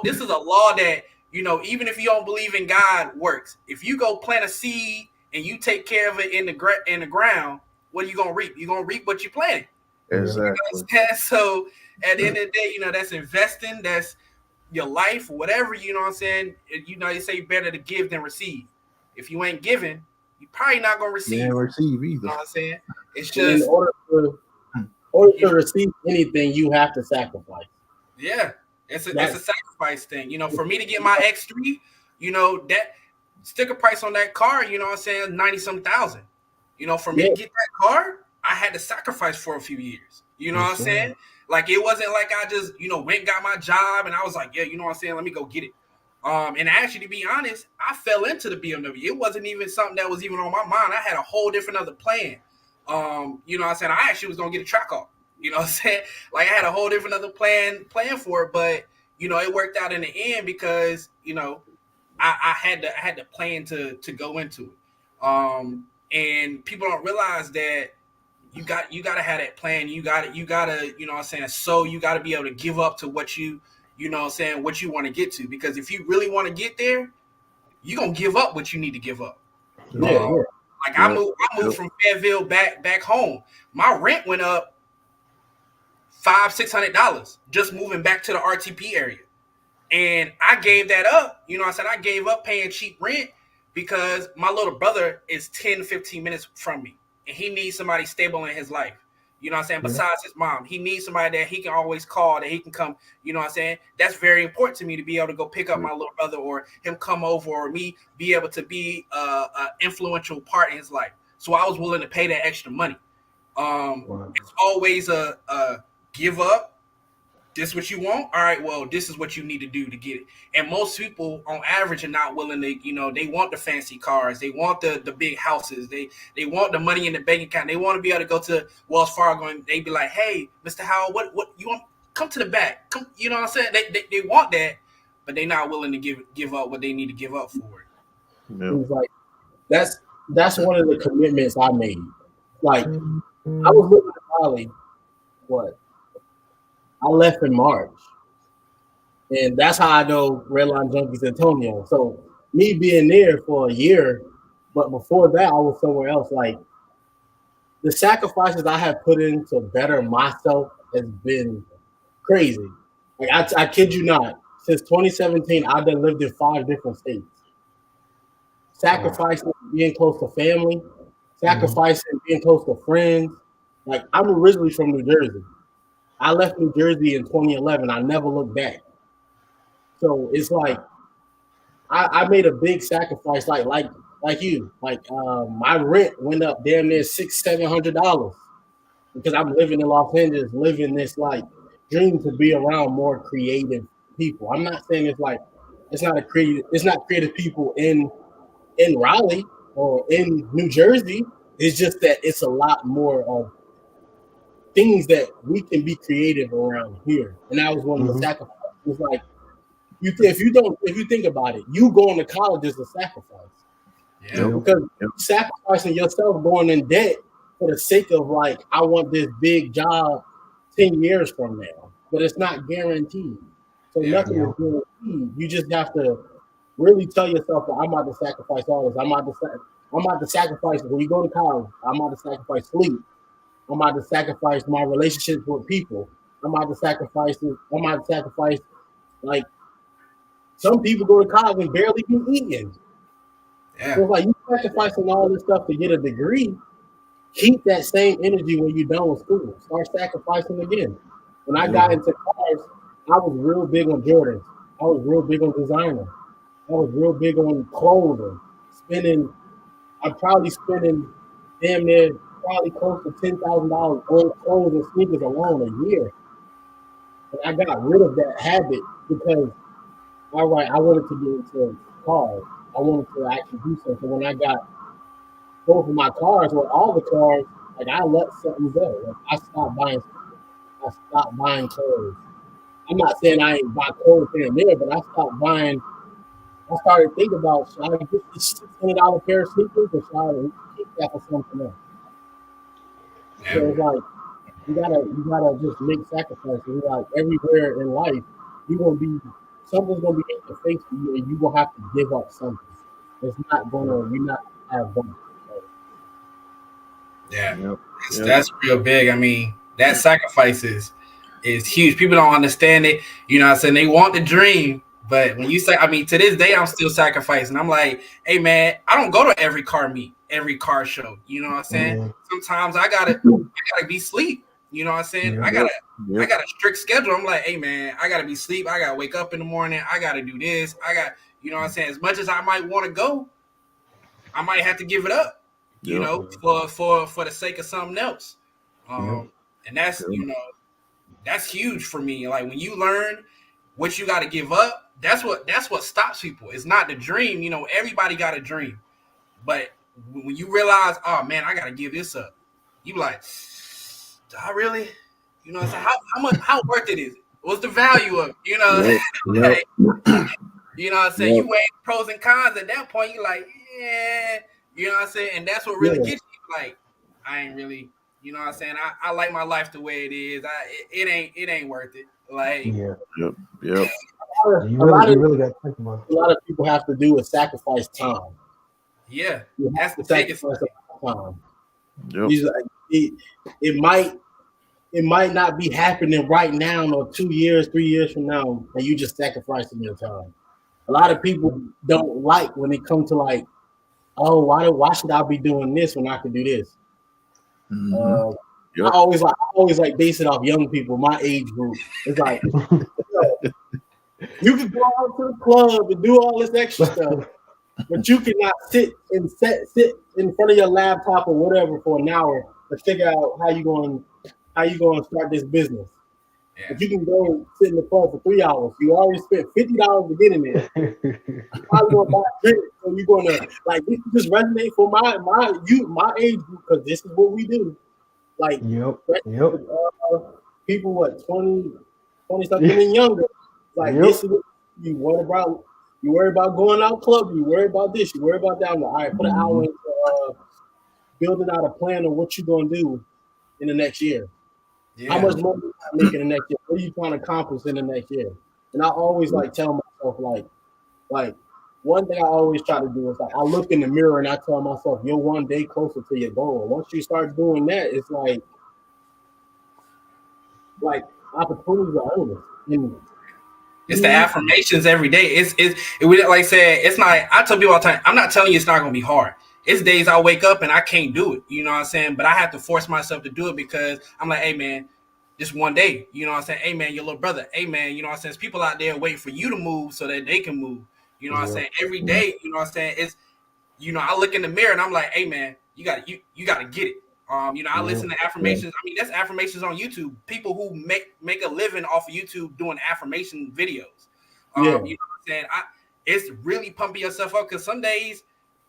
This is a law that, even if you don't believe in God, works. If you go plant a seed and you take care of it in the ground, what are you gonna reap? You're gonna reap what you planted.
Exactly.
So at the end of the day, that's investing, that's your life, whatever, you know what I'm saying? They say better to give than receive. If you ain't giving, you're probably not gonna receive.
You ain't receive either.
You know what I'm saying? It's just
in order to receive anything, you have to sacrifice.
Yeah. It's a sacrifice thing. For me to get my X3, that sticker price on that car, you know what I'm saying, 90-some thousand. For me to get that car, I had to sacrifice for a few years. You know what I'm saying? Like, it wasn't like I just, went and got my job and I was like, yeah, you know what I'm saying, let me go get it. And actually, to be honest, I fell into the BMW. It wasn't even something that was even on my mind. I had a whole different other plan. You know what I'm saying? I actually was going to get a track off. You know what I'm saying? Like, I had a whole different other plan for it, but it worked out in the end because I had to plan to go into it. And people don't realize that you got to have that plan. You got to you know what I'm saying? So you got to be able to give up to what you know what I'm saying, what you want to get to, because if you really want to get there, you're going to give up what you need to give up. Like, I moved from Fayetteville back home. My rent went up $500-$600 just moving back to the RTP area. And I gave that up. You know what I said? I gave up paying cheap rent because my little brother is 10-15 minutes from me and he needs somebody stable in his life. You know what I'm saying? Besides his mom, he needs somebody that he can always call, that he can come. You know what I'm saying? That's very important to me, to be able to go pick up my little brother, or him come over, or me be able to be an influential part in his life. So I was willing to pay that extra money. It's always a give up. This what you want? All right, well, this is what you need to do to get it. And most people on average are not willing to, they want the fancy cars. They want the big houses. They want the money in the bank account. They want to be able to go to Wells Fargo and they be like, hey, Mr. Howell, what you want? Come to the back. Come, you know what I'm saying? They want that, but they're not willing to give up what they need to give up for it.
It was like, that's one of the commitments I made. Like, I was living in Raleigh, I left in March, and that's how I know Redline Junkies Antonio. So me being there for a year, but before that I was somewhere else. Like, the sacrifices I have put in to better myself has been crazy. Like, I kid you not, since 2017 I've been lived in 5 different states. Sacrificing being close to family, sacrificing being close to friends. Like, I'm originally from New Jersey. I left New Jersey in 2011. I never looked back. So it's like I made a big sacrifice, like you. Like, my rent went up damn near $600-700 because I'm living in Los Angeles, living this like dream to be around more creative people. I'm not saying it's not creative people in Raleigh or in New Jersey. It's just that it's a lot more of things that we can be creative around here, and that was one of the sacrifices. It's like, if you think about it, you going to college is a sacrifice.
Yeah,
because sacrificing yourself, going in debt for the sake of, like, I want this big job 10 years from now, but it's not guaranteed. So nothing is guaranteed. You just have to really tell yourself that I'm about to sacrifice all this. I'm about to sacrifice when you go to college. I'm about to sacrifice sleep. I'm about to sacrifice my relationships with people. I'm about to sacrifice, like, some people go to college and barely be eating.
Yeah.
So it's like, you sacrificing all this stuff to get a degree. Keep that same energy when you're done with school. Start sacrificing again. When I got into cars, I was real big on Jordans. I was real big on designer. I was real big on clothing. I'm probably spending damn near probably close to $10,000 on clothes and sneakers alone a year. And I got rid of that habit because, all right, I wanted to get into cars. I wanted to actually do something. When I got both of my cars, or all the cars, like, I let something go. Like, I stopped buying clothes. I'm not saying I ain't buy clothes here and there, but I stopped buying. I started thinking about, should I get this $600 pair of sneakers, or should I keep that for something else? So it's like, you gotta just make sacrifices. Like, everywhere in life, something's gonna be in the face for you, and you're gonna have to give up something. You're not have both.
Yeah, that's real big. I mean, that sacrifice is huge. People don't understand it. You know what I'm saying? They want the dream, but when you say, I mean, to this day, I'm still sacrificing. I'm like, hey, man, I don't go to every car meet, every car show. You know what I'm saying? Sometimes I gotta be sleep. You know what I'm saying? I got a strict schedule. I'm like, hey, man, I gotta be sleep. I gotta wake up in the morning. I gotta do this. You know what I'm saying? As much as I might want to go, I might have to give it up. You know, for the sake of something else. And that's, that's huge for me. Like, when you learn what you got to give up, that's what stops people. It's not the dream. You know, everybody got a dream, but when you realize, oh man, I got to give this up, you like, do I really? You know what I'm saying? How worth it is it? What's the value of it? You know? Like, you know what I'm saying? You weigh pros and cons at that point. You're like, yeah. You know what I'm saying? And that's what really gets you. Like, I ain't really, you know what I'm saying? I like my life the way it is. It ain't worth it. Like,
You really got to think about it.
A lot of people have to do is sacrifice time.
Yeah, that's the biggest
time. It might not be happening right now, or 2 years, 3 years from now, and you just sacrificing your time. A lot of people don't like when it comes to, like, oh, why should I be doing this when I can do this? I always like base it off young people, my age group. It's like you can go out to the club and do all this extra stuff, but you cannot sit in front of your laptop or whatever for an hour to figure out how you going to start this business. Yeah. But you can go and sit in the club for 3 hours. You already spent $50 to get in there. How you going to buy a drink? So you're going to like this just resonate for my age group because this is what we do. Like people 20 something and younger. Like this is what you worry about. You worry about going out club. You worry about this. You worry about that. All right, put an hour into building out a plan of what you're gonna do in the next year. Yeah. How much money you make in the next year? What are you trying to accomplish in the next year? And I always like tell myself like one thing I always try to do is like I look in the mirror and I tell myself you're one day closer to your goal. And once you start doing that, it's like opportunities are endless.
It's the affirmations every day. It's like I said, it's not. I tell people all the time, I'm not telling you it's not gonna be hard. It's days I wake up and I can't do it. You know what I'm saying? But I have to force myself to do it because I'm like, hey man, just one day. You know what I'm saying? Hey man, your little brother. Hey man, you know what I'm saying? There's people out there waiting for you to move so that they can move. You know what I'm saying? Every day, you know what I'm saying? It's I look in the mirror and I'm like, hey man, you gotta get it. I listen to affirmations. I mean, that's affirmations on YouTube. People who make a living off of YouTube doing affirmation videos. You know what I'm saying? It's really pumping yourself up because some days,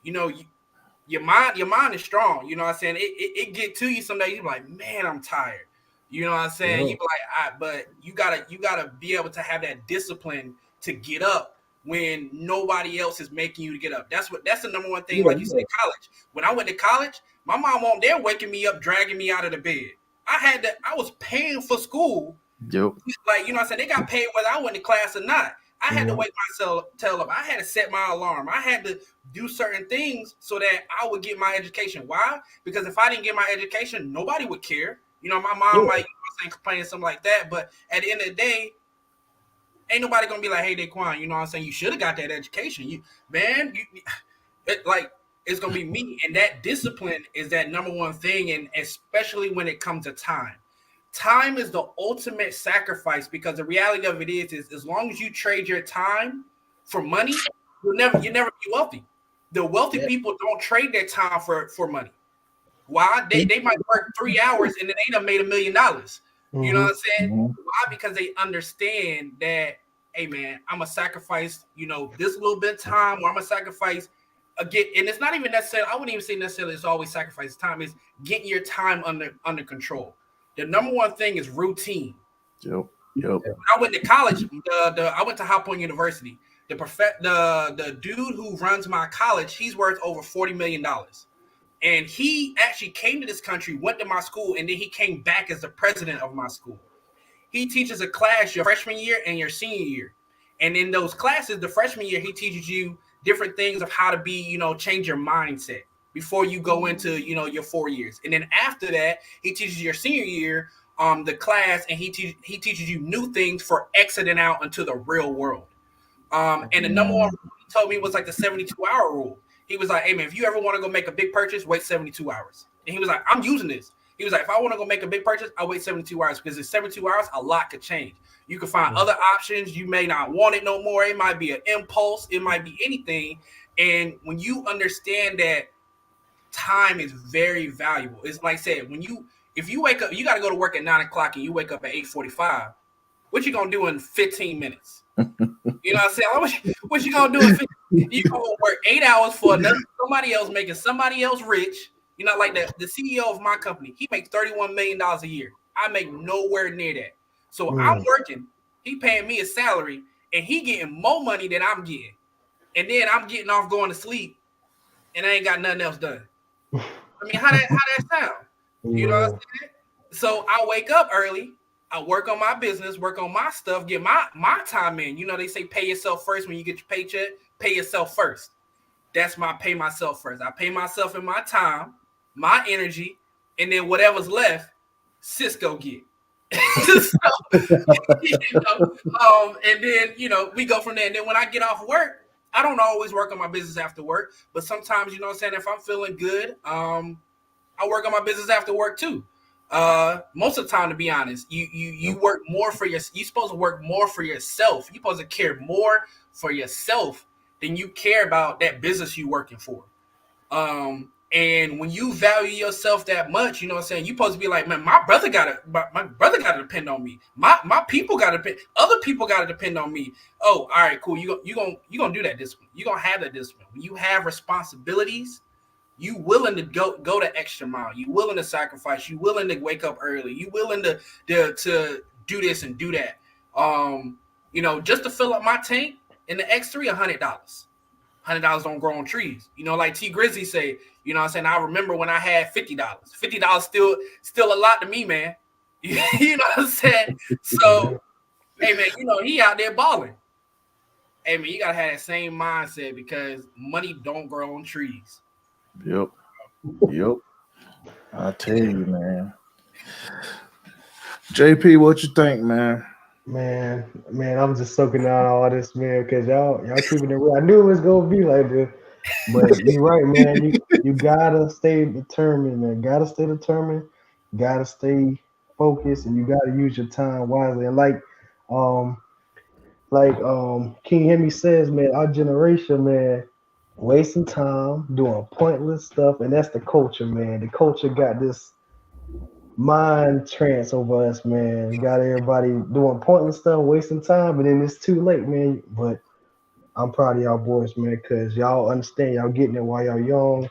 your mind is strong. You know what I'm saying? It get to you some days. You're like, man, I'm tired. You know what I'm saying? You be like, but you gotta be able to have that discipline to get up when nobody else is making you to get up. That's the number one thing. Like you said, college. When I went to college, my mom wasn't there waking me up, dragging me out of the bed. I was paying for school.
Yep.
Like, you know what I'm saying? They got paid whether I went to class or not. I had to wake myself, tell them. I had to set my alarm. I had to do certain things so that I would get my education. Why? Because if I didn't get my education, nobody would care. My mom might complain something like that. But at the end of the day, ain't nobody gonna be like, hey, Daquan, you know what I'm saying? You should have got that education. It's gonna be me. And that discipline is that number one thing, and especially when it comes to time. Time is the ultimate sacrifice because the reality of it is as long as you trade your time for money, you'll never be wealthy. The wealthy people don't trade their time for money. Why? They might work 3 hours and then they done made $1 million. You know what I'm saying? Why? Because they understand that, hey man, I'm gonna sacrifice, this little bit of time, or I'm gonna sacrifice again. And it's not even necessarily, I wouldn't even say necessarily it's always sacrifice time, is getting your time under control. The number one thing is routine.
Yep.
When I went to college, I went to High Point University. The dude who runs my college, he's worth over $40 million. And he actually came to this country, went to my school, and then he came back as the president of my school. He teaches a class your freshman year and your senior year. And in those classes, the freshman year, he teaches you different things of how to be, change your mindset before you go into, your 4 years. And then after that, he teaches your senior year the class, and he teaches you new things for exiting out into the real world. And the number one rule he told me was like the 72-hour rule. He was like, hey, man, if you ever want to go make a big purchase, wait 72 hours. And he was like, I'm using this. He was like, if I want to go make a big purchase, I'll wait 72 hours because in 72 hours, a lot could change. You can find other options. You may not want it no more. It might be an impulse. It might be anything. And when you understand that time is very valuable, it's like I said, if you wake up, you got to go to work at 9 o'clock and you wake up at 8:45. What you going to do in 15 minutes? You know what I'm saying? What you going to do in 15 You gonna work 8 hours for somebody else, making somebody else rich. Like the CEO of my company, he makes $31 million a year. I make nowhere near that. So I'm working, he paying me a salary, and he getting more money than I'm getting. And then I'm getting off going to sleep, and I ain't got nothing else done. I mean, how that sound? You know what I'm saying? So I wake up early, I work on my business, work on my stuff, get my time in. They say pay yourself first when you get your paycheck. Pay yourself first. That's my pay myself first. I pay myself in my time, my energy, and then whatever's left, Cisco get. And then we go from there. And then when I get off work, I don't always work on my business after work, but sometimes, if I'm feeling good, I work on my business after work too. Most of the time, to be honest, you work more for your. You supposed to work more for yourself. You supposed to care more for yourself than you care about that business you working for. And when you value yourself that much, you know what I'm saying, you supposed to be like, man, my brother gotta depend on me. My people gotta depend, other people gotta depend on me. Oh, all right, cool. You gonna do that discipline. You gonna have that discipline. When you have responsibilities, you willing to go the extra mile. You willing to sacrifice. You willing to wake up early. You willing to do this and do that. Just to fill up my tank in the X3, $100. $100 don't grow on trees. Like T Grizzly say, you know what I'm saying? I remember when I had $50. $50 still a lot to me, man. You know what I'm saying? So, hey man, he out there balling. Hey man, you gotta have that same mindset because money don't grow on trees.
Yep. I tell you, man. JP, what you think, man?
Man, I'm just soaking down all this, man, because y'all keeping it real. I knew it was gonna be like this, but you're right, man. You gotta stay determined, man. Gotta stay determined. Gotta stay focused, and you gotta use your time wisely. And King Hemi says, man, our generation, man, wasting time doing pointless stuff, and that's the culture, man. The culture got this mind trance over us, man. Got everybody doing pointless stuff, wasting time, and then it's too late, man. But I'm proud of y'all boys, man, because y'all understand y'all getting it while y'all young.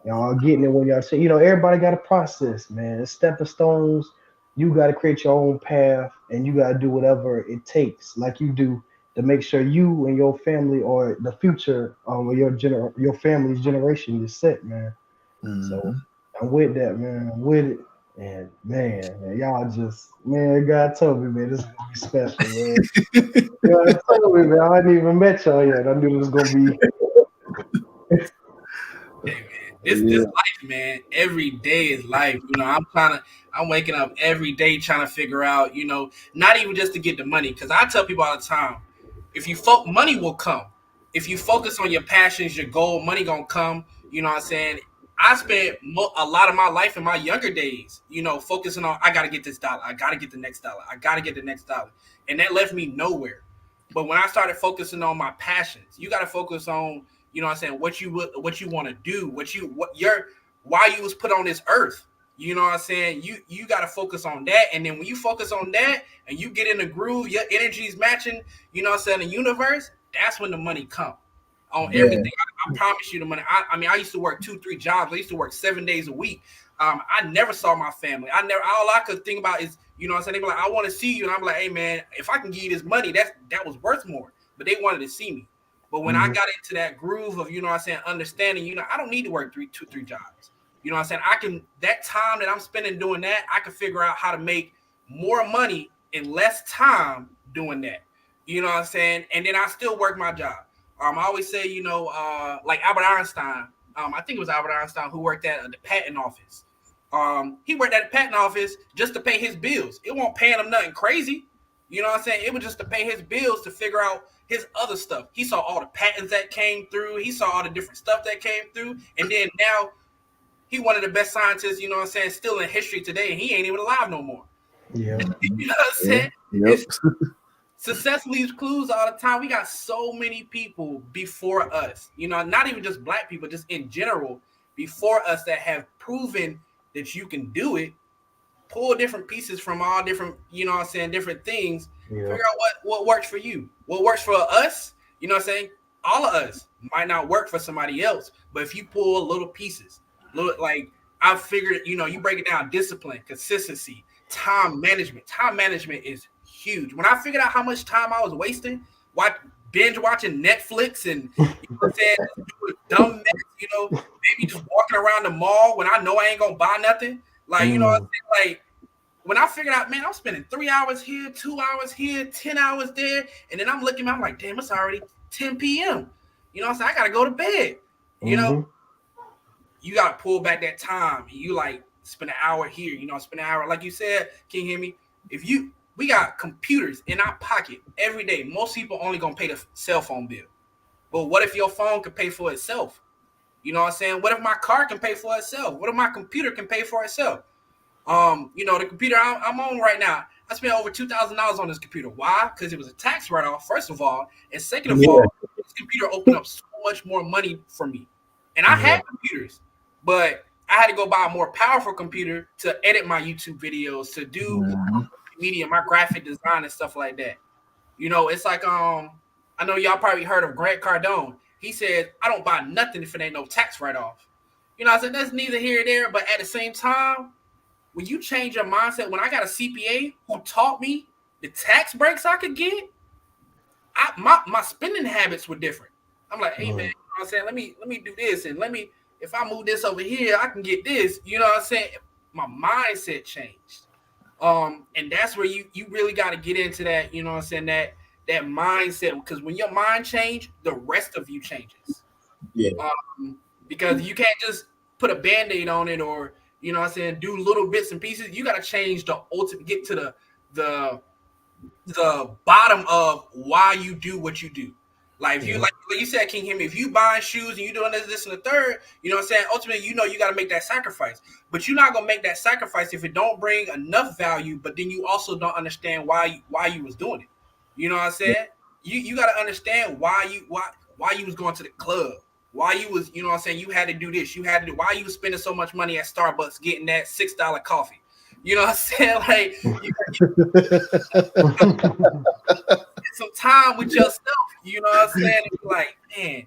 Y'all getting it when y'all say, everybody got a process, man. It's stepping stones. You got to create your own path, and you got to do whatever it takes, like you do, to make sure you and your family or the future of your family's generation is set, man.
Mm-hmm.
So I'm with that, man. I'm with it. And man, y'all just, man, God told me, man, this is gonna be special, man. God told me, man, I hadn't even met y'all yet. I knew this was gonna be.
Hey man, this life, man. Every day is life. I'm waking up every day trying to figure out, not even just to get the money. Because I tell people all the time, if you money will come. If you focus on your passions, your goal, money gonna come. You know what I'm saying? I spent a lot of my life in my younger days, focusing on, I got to get this dollar. I got to get the next dollar. I got to get the next dollar. And that left me nowhere. But when I started focusing on my passions, you got to focus on, you know what I'm saying, what you want to do, why you was put on this earth. You know what I'm saying? You got to focus on that. And then when you focus on that and you get in the groove, your energy is matching, you know what I'm saying, the universe, that's when the money comes. On everything. I promise you the money. I used to work 2-3 jobs. I used to work 7 days a week. I never saw my family. All I could think about is, you know what I'm saying? They be like, I want to see you. And I'm like, hey man, if I can give you this money, that was worth more. But they wanted to see me. But when I got into that groove of, you know what I'm saying, understanding, I don't need to work 2-3 jobs. You know what I'm saying? That time that I'm spending doing that, I can figure out how to make more money in less time doing that. You know what I'm saying? And then I still work my job. I always say, like Albert Einstein, I think it was Albert Einstein who worked at the patent office. He worked at the patent office just to pay his bills. It won't pay him nothing crazy. You know what I'm saying? It was just to pay his bills to figure out his other stuff. He saw all the patents that came through. He saw all the different stuff that came through. And then now he one of the best scientists, you know what I'm saying, still in history today. And he ain't even alive no more.
Yeah.
You know what I'm saying?
Yep.
Success leaves clues all the time. We got so many people before us, not even just black people, just in general, before us that have proven that you can do it. Pull different pieces from all different, you know what I'm saying, different things. Yeah. Figure out what works for you. What works for us, you know what I'm saying? All of us might not work for somebody else, but if you pull little pieces, like I figured, you break it down, discipline, consistency, time management. Time management is huge. When I figured out how much time I was wasting, binge watching Netflix and, you know what I'm saying, dumb mess, maybe just walking around the mall when I know I ain't gonna buy nothing. Like, you know what I'm saying? Like, when I figured out, man, I'm spending 3 hours here, 2 hours here, 10 hours there, and then I'm looking, I'm like, damn, it's already 10 p.m. You know what I'm saying? I gotta go to bed. You gotta pull back that time. And you like spend an hour here, spend an hour. Like you said, can you hear me? We got computers in our pocket every day. Most people only gonna pay the cell phone bill. But what if your phone can pay for itself? You know what I'm saying? What if my car can pay for itself? What if my computer can pay for itself? The computer I'm on right now, I spent over $2,000 on this computer. Why? Because it was a tax write-off, first of all, and second of all, this computer opened up so much more money for me. And I had computers, but I had to go buy a more powerful computer to edit my YouTube videos, to do media, my graphic design and stuff like that. It's like I know y'all probably heard of Grant Cardone. He said, I don't buy nothing if it ain't no tax write-off. I said that's neither here nor there, but at the same time, when you change your mindset, when I got a CPA who taught me the tax breaks I could get, my spending habits were different. I'm like, hey man, you know what I'm saying? Let me do this, and if I move this over here, I can get this. You know what I'm saying? My mindset changed. And that's where you really got to get into that, you know what I'm saying, that mindset, because when your mind change, the rest of you changes.
Yeah.
Because you can't just put a Band-Aid on it, or you know what I'm saying, do little bits and pieces. You got to change the ultimate, get to the bottom of why you do what you do. Like if you like you said, King Henry, if you buying shoes and you doing this and the third, you know what I'm saying, ultimately, you got to make that sacrifice. But you're not gonna make that sacrifice if it don't bring enough value, but then you also don't understand why you was doing it. You know what I'm saying? You got to understand why you was going to the club. Why you was, you know what I'm saying, you had to do this, you had to do, why you was spending so much money at Starbucks getting that $6 coffee. You know what I'm saying? Like, some time with yourself, you know what I'm saying? It's like, man,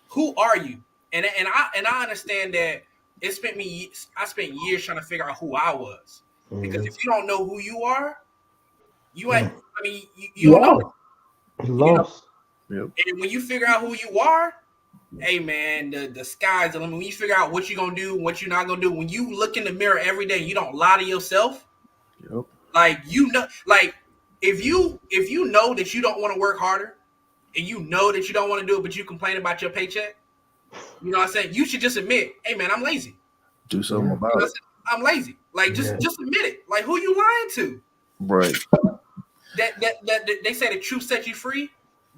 who are you? And I understand that I spent years trying to figure out who I was. Because if you don't know who you are, you ain't, I mean, you don't know.
Lost.
Yep.
And when you figure out who you are, hey man, the sky's the limit. When you figure out what you're gonna do, what you're not gonna do, when you look in the mirror every day, you don't lie to yourself.
Yep.
Like if you know that you don't want to work harder, and you know that you don't want to do it, but you complain about your paycheck, you know what I'm saying? You should just admit, hey man, I'm lazy.
Do something about it.
I'm lazy. Like just admit it. Like who you lying to?
Right.
That they say the truth sets you free.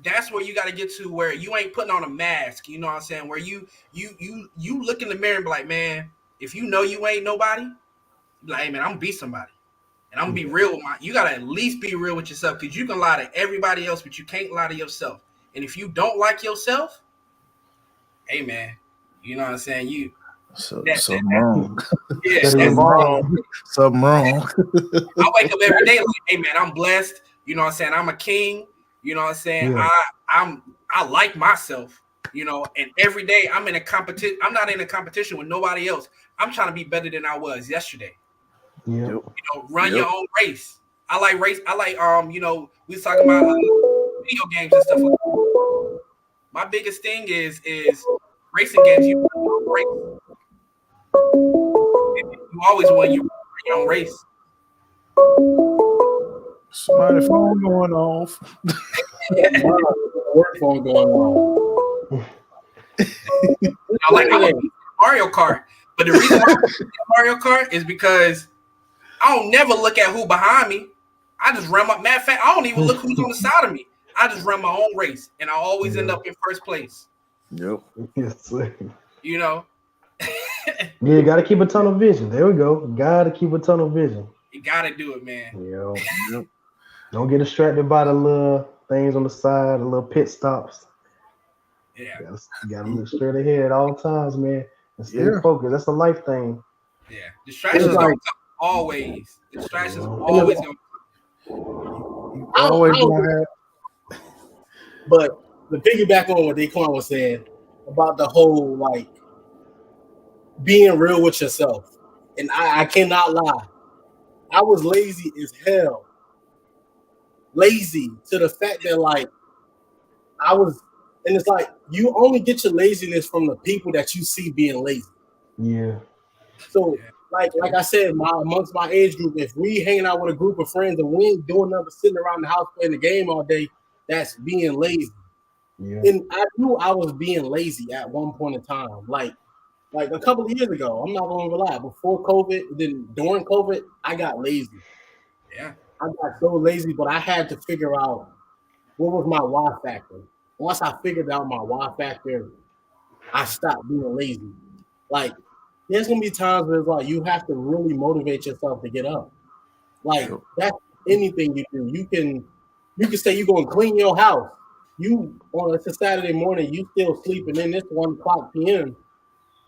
That's where you got to get to, where you ain't putting on a mask. You know what I'm saying? Where you look in the mirror and be like, man, if you know you ain't nobody, be like, hey man, I'm gonna be somebody, and I'm gonna be real with you gotta at least be real with yourself, because you can lie to everybody else, but you can't lie to yourself. And if you don't like yourself, hey man, you know what I'm saying?
Something wrong.
Yeah,
Something wrong.
Something wrong.
I wake up every day like, hey man, I'm blessed. You know what I'm saying? I'm a king. You know what I'm saying?
Yeah.
I like myself, and every day I'm in a competition. I'm not in a competition with nobody else. I'm trying to be better than I was yesterday.
Yeah.
Run your own race. I like race. I like we was talking about video games and stuff like that. My biggest thing is racing games. You run your own race. You always win. You run your own race.
Somebody phone going off.
Work phone going on.
Like I like Mario Kart, but the reason why I like Mario Kart is because I don't never look at who behind me. I just run my. Matter of fact, I don't even look who's on the side of me. I just run my own race, and I always end up in first place.
Yep.
Yes, sir.
Yeah,
you got to keep a tunnel vision. There we go. Got to keep a tunnel vision.
You gotta do it, man.
Yep. Don't get distracted by the little things on the side, the little pit stops.
Yeah.
You gotta look straight ahead at all times, man. And stay focused. That's a life thing.
Yeah. Distractions gonna come always. Distractions always gonna come.
Always gonna have.
But the piggyback on what Daquan was saying about the whole like being real with yourself, and I cannot lie, I was lazy as hell. Lazy to the fact that like and it's like you only get your laziness from the people that you see being lazy.
Yeah.
So like I said, amongst my age group, if we hanging out with a group of friends and we ain't doing nothing, sitting around the house playing the game all day, that's being lazy.
Yeah.
And I knew I was being lazy at one point in time. Like a couple of years ago, I'm not gonna lie. Before COVID, then during COVID, I got lazy.
Yeah.
I got so lazy, but I had to figure out what was my why factor. Once I figured out my why factor, I stopped being lazy. Like there's gonna be times where it's like you have to really motivate yourself to get up. Like that's anything you do. You can say you're gonna clean your house. You on it's a Saturday morning, you still sleeping in this 1 o'clock p.m.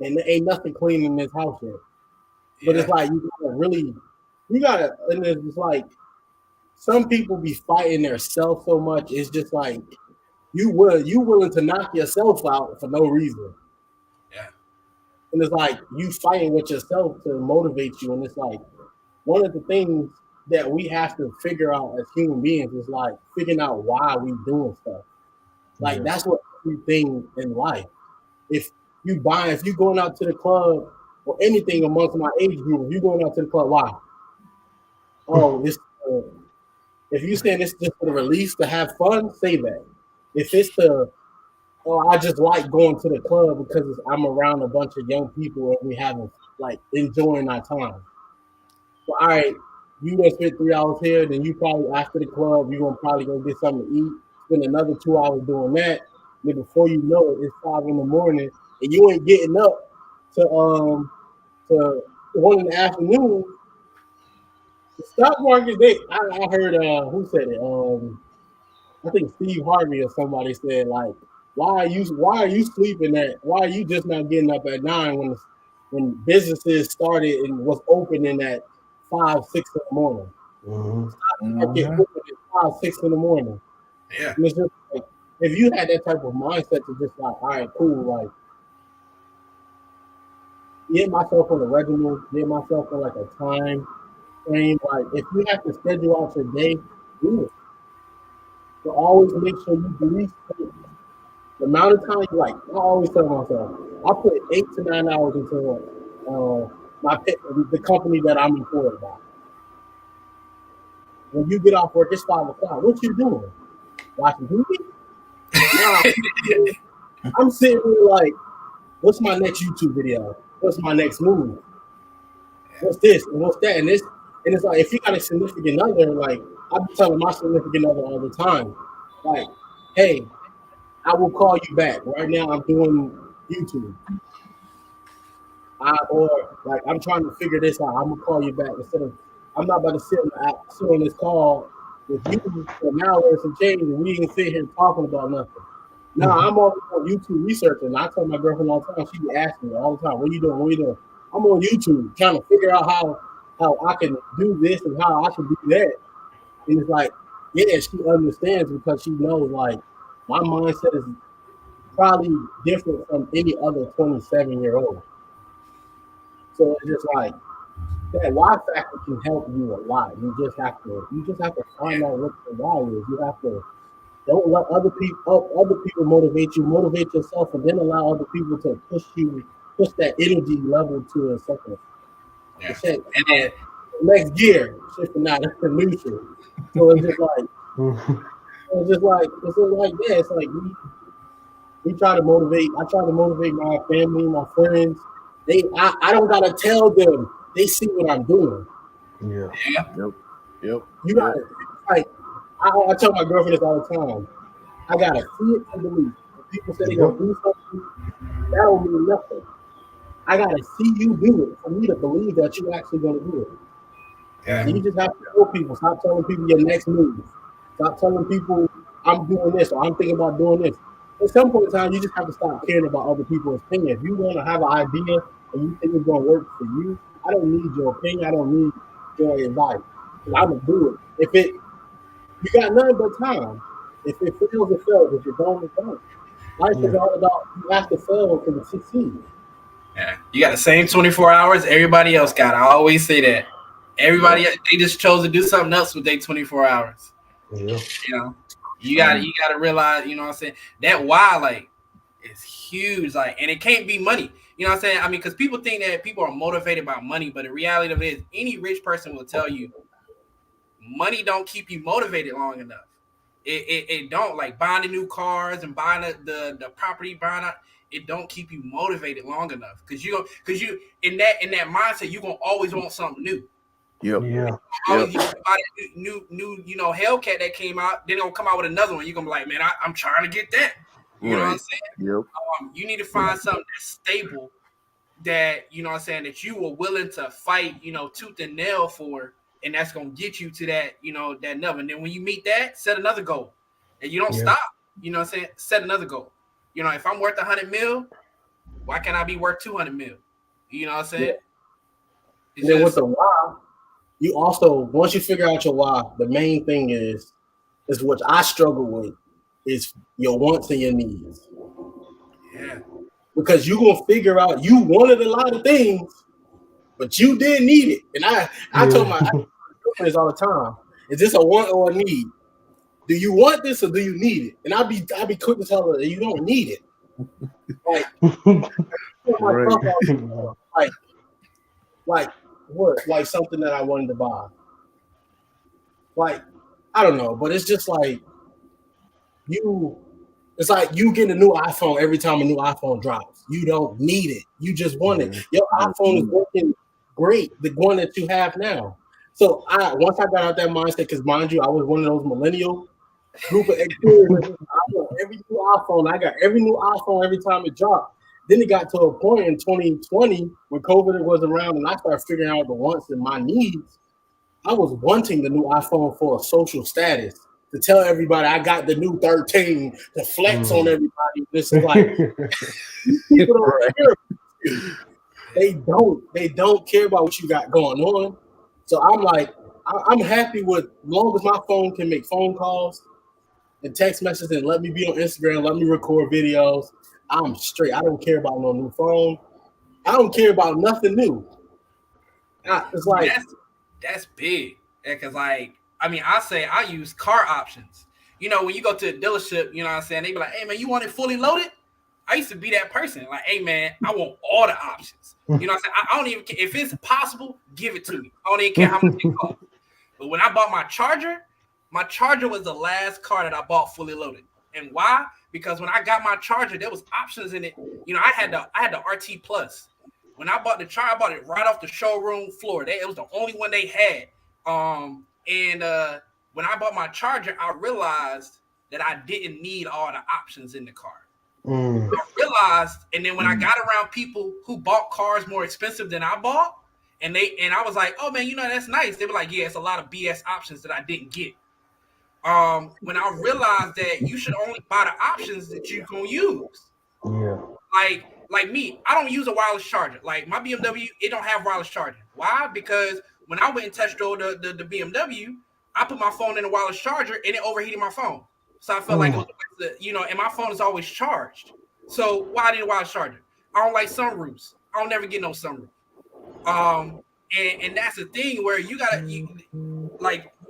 and there ain't nothing clean in this house yet. But it's like you gotta, and it's like some people be fighting their self so much. It's just like you willing to knock yourself out for no reason.
Yeah.
And it's like you fighting with yourself to motivate you. And it's like one of the things that we have to figure out as human beings is like figuring out why we doing stuff. Like that's what everything in life. If you going out to the club or anything amongst my age group, if you going out to the club, why? Oh, this. If you saying it's just for the release to have fun, say that. If it's I just like going to the club because I'm around a bunch of young people and we having like enjoying our time. Well, all right, you gonna spend 3 hours here, then you probably after the club, you're gonna probably go get something to eat, spend another 2 hours doing that. Then before you know it, it's 5 in the morning and you ain't getting up to 1 in the afternoon. The stock market, I heard who said it? I think Steve Harvey or somebody said like, why are you sleeping why are you just not getting up at 9 when businesses started and was opening at 5, 6 in the morning? Stock market open at 5, 6 in the morning.
Yeah.
And it's just like if you had that type of mindset to just like, all right, cool, like get myself on a regimen, get myself on like a time frame. Like if you have to schedule out your day, do it. So always make sure you at least the amount of time you like. I always tell myself, I put 8 to 9 hours into the company that I'm employed by. When you get off work, it's 5 o'clock. What you doing? Watching TV? Nah, I'm sitting there like, what's my next YouTube video? What's my next move? What's this and what's that and this? And it's like if you got a significant other, like I be telling my significant other all the time, like, hey, I will call you back. Right now I'm doing YouTube. Or like I'm trying to figure this out. I'm gonna call you back instead of I'm not about to sit on this call with you for an hour and some change and we can sit here talking about nothing. Now I'm always on YouTube researching. I tell my girlfriend all the time, she be asking me all the time, what are you doing? What are you doing? I'm on YouTube trying to figure out how I can do this and how I can do that. And it's like, yeah, she understands because she knows like my mindset is probably different from any other 27-year-old. So it's just like that why factor can help you a lot. You just have to find out what the why is. You have to don't let other people motivate you. Motivate yourself, and then allow other people to push that energy level to a second.
Yeah.
And then next gear, shifting out to neutral. So it's just like that. It's like we try to motivate. I try to motivate my family, my friends. I don't gotta tell them. They see what I'm doing.
Yeah. Yep.
You gotta like. I tell my girlfriend this all the time. I gotta see it to believe. If people say they're gonna do something, that don't mean nothing. I gotta see you do it for me to believe that you're actually gonna do it.
Yeah.
And you just have to tell people. Stop telling people your next move. Stop telling people I'm doing this or I'm thinking about doing this. At some point in time, you just have to stop caring about other people's opinion. If you want to have an idea and you think it's gonna work for you, I don't need your opinion. I don't need your advice. I'm gonna do it. You got nothing but time. If it fails, it fails. If it don't, it don't. Life is all about you have to fail to succeed.
Yeah, you got the same 24 hours everybody else got. I always say that. Everybody they just chose to do something else with their 24 hours.
Yeah.
You gotta realize, you know what I'm saying? That why like is huge, like, and it can't be money. You know what I'm saying? I mean, because people think that people are motivated by money, but the reality of it is any rich person will tell you money don't keep you motivated long enough. It don't, like buying the new cars and buying the property, buying out, it don't keep you motivated long enough because you in that mindset you're gonna always want something new.
Yep.
Yeah. Always you buy new Hellcat that came out, then they'll come out with another one. You're gonna be like, man, I'm trying to get that. You know what I'm saying?
Yep.
You need to find something that's stable that, you know what I'm saying, that you were willing to fight, you know, tooth and nail for, and that's going to get you to that, you know, that number. And then when you meet that, set another goal. And you don't stop, you know what I'm saying? Set another goal. You know, if I'm worth 100 mil, why can't I be worth 200 mil? You know what I'm saying?
Yeah. And then with the why, you also, once you figure out your why, the main thing is what I struggle with is your wants and your needs.
Yeah.
Because you're going to figure out you wanted a lot of things, but you didn't need it. And I told my friends all the time, is this a want or a need? Do you want this or do you need it? And I'll be quick to tell her that you don't need it. Like what? Like something that I wanted to buy. Like, I don't know, but it's just like it's like you get a new iPhone every time a new iPhone drops. You don't need it. You just want it. Your iPhone is working great, the one that you have now. So once I got out that mindset, because mind you, I was one of those millennial group of experiences. I got every new iPhone. I got every new iPhone every time it dropped. Then it got to a point in 2020 when COVID was around and I started figuring out the wants and my needs. I was wanting the new iPhone for a social status, to tell everybody I got the new 13, to flex on everybody. This is like people don't care. They don't care about what you got going on. So I'm like, I'm happy with, as long as my phone can make phone calls and text messages and let me be on Instagram, let me record videos. I'm straight. I don't care about no new phone. I don't care about nothing new. It's like
that's big. Because like, I mean, I use car options. You know, when you go to a dealership, you know what I'm saying? They be like, hey man, you want it fully loaded? I used to be that person. Like, hey man, I want all the options. You know what I'm saying? I don't even care. If it's possible, give it to me. I don't even care how much it costs. But when I bought my charger was the last car that I bought fully loaded. And why? Because when I got my charger, there was options in it. You know, I had the RT Plus. When I bought the charger, I bought it right off the showroom floor. It was the only one they had. When I bought my charger, I realized that I didn't need all the options in the car. I realized, and then when I got around people who bought cars more expensive than I bought, and I was like, oh man, you know, that's nice. They were like, yeah, it's a lot of BS options that I didn't get. When I realized that you should only buy the options that you can use.
Yeah.
Like me, I don't use a wireless charger. Like my BMW, it don't have wireless charging. Why? Because when I went and test drove the BMW, I put my phone in a wireless charger and it overheated my phone. So I felt like it was, you know, and my phone is always charged. So why did a wireless charger? I don't like sunroofs. I don't never get no sunroof. And that's the thing where you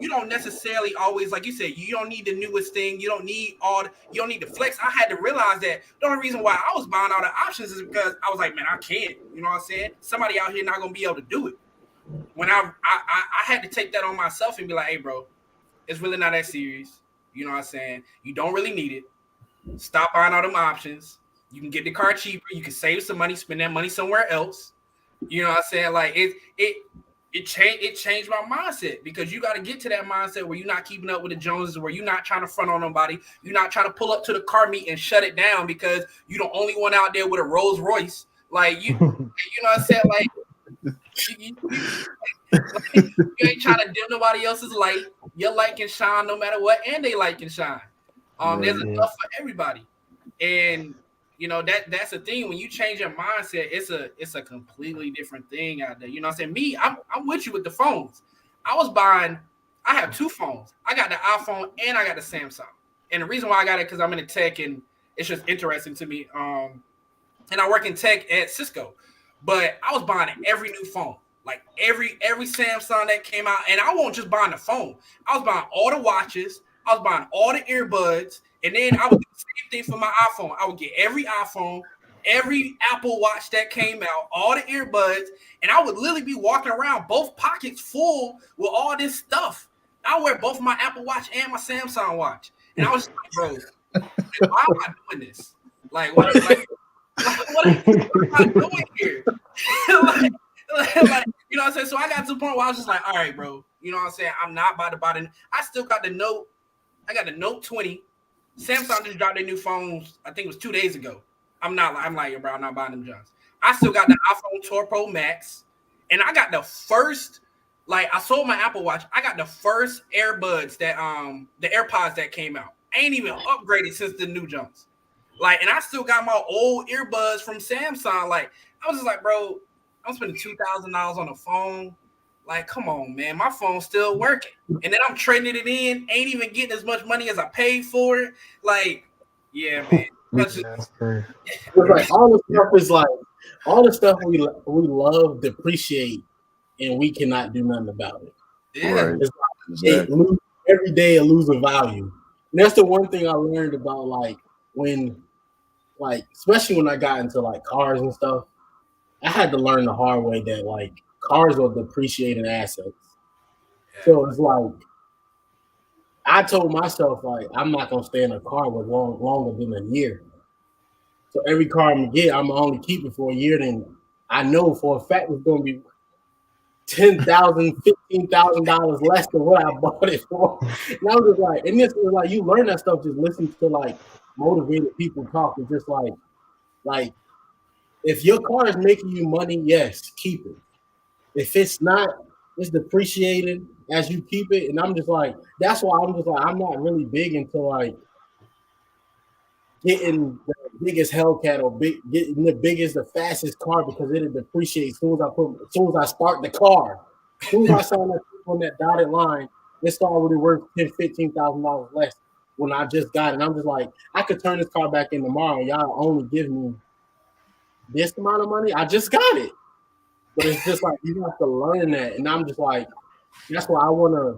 don't necessarily always, like you said, you don't need the newest thing. You don't need the flex. I had to realize that the only reason why I was buying all the options is because I was like, man, I can't. You know what I'm saying? Somebody out here not gonna be able to do it. When I had to take that on myself and be like, hey, bro, it's really not that serious. You know what I'm saying? You don't really need it. Stop buying all them options. You can get the car cheaper. You can save some money, spend that money somewhere else. You know what I'm saying? Like it changed my mindset, because you got to get to that mindset where you're not keeping up with the Joneses, where you're not trying to front on nobody. You're not trying to pull up to the car meet and shut it down because you're the only one out there with a Rolls Royce. Like you know what I'm saying? Like you ain't trying to dim nobody else's light. Your light can shine no matter what, and they light can shine. There's enough for everybody, and you know that's the thing. When you change your mindset, it's a completely different thing out there. You know what I'm saying? Me, I'm with you with the phones. I have two phones. I got the iPhone and I got the Samsung. And the reason why I got it, because I'm in the tech and it's just interesting to me. And I work in tech at Cisco. But I was buying every new phone, like every Samsung that came out. And I won't just buying the phone. I was buying all the watches. I was buying all the earbuds. And then I would do the same thing for my iPhone. I would get every iPhone, every Apple Watch that came out, all the earbuds. And I would literally be walking around, both pockets full with all this stuff. I wear both my Apple Watch and my Samsung watch. And I was just like, bro, why am I doing this? Like, what am I doing here? like, you know what I'm saying? So I got to the point where I was just like, all right, bro. You know what I'm saying? I'm not about to buy it. I still got the Note. I got the Note 20. Samsung just dropped their new phones. I think it was 2 days ago. I'm like, bro, I'm not buying them Johns. I still got the iPhone 12 Pro Max, and I got the first. Like, I sold my Apple Watch. I got the first earbuds that the AirPods that came out. I ain't even upgraded since the new jumps. Like, and I still got my old earbuds from Samsung. Like, I was just like, bro, I'm spending $2,000 on a phone. Like, come on, man, my phone's still working. And then I'm trading it in, ain't even getting as much money as I paid for it. Like, yeah, man.
That's crazy.
It's like all the stuff is like all the stuff we love depreciate, and we cannot do nothing about it.
Yeah.
Right.
It's like every day it loses value. And that's the one thing I learned about especially when I got into like cars and stuff. I had to learn the hard way that like cars are depreciating assets. So it's like I told myself like I'm not gonna stay in a car with longer than a year. So every car I'm gonna get, I'm gonna only keep it for a year. Then I know for a fact it's gonna be $10,000, $15,000 less than what I bought it for. And I was just like, and this is like you learn that stuff just listen to like motivated people talk. It's just like if your car is making you money, yes, keep it. If it's not, it's depreciated as you keep it. And I'm just like, that's why I'm just like, I'm not really big into like getting the biggest Hellcat or getting the biggest, the fastest car because it'll depreciate as soon as I start the car. As soon as I sign up on that dotted line, it's already worth $10,000, $15,000 less when I just got it. And I'm just like, I could turn this car back in tomorrow and y'all only give me this amount of money. I just got it. But it's just like you have to learn that. And I'm just like, that's why I wanna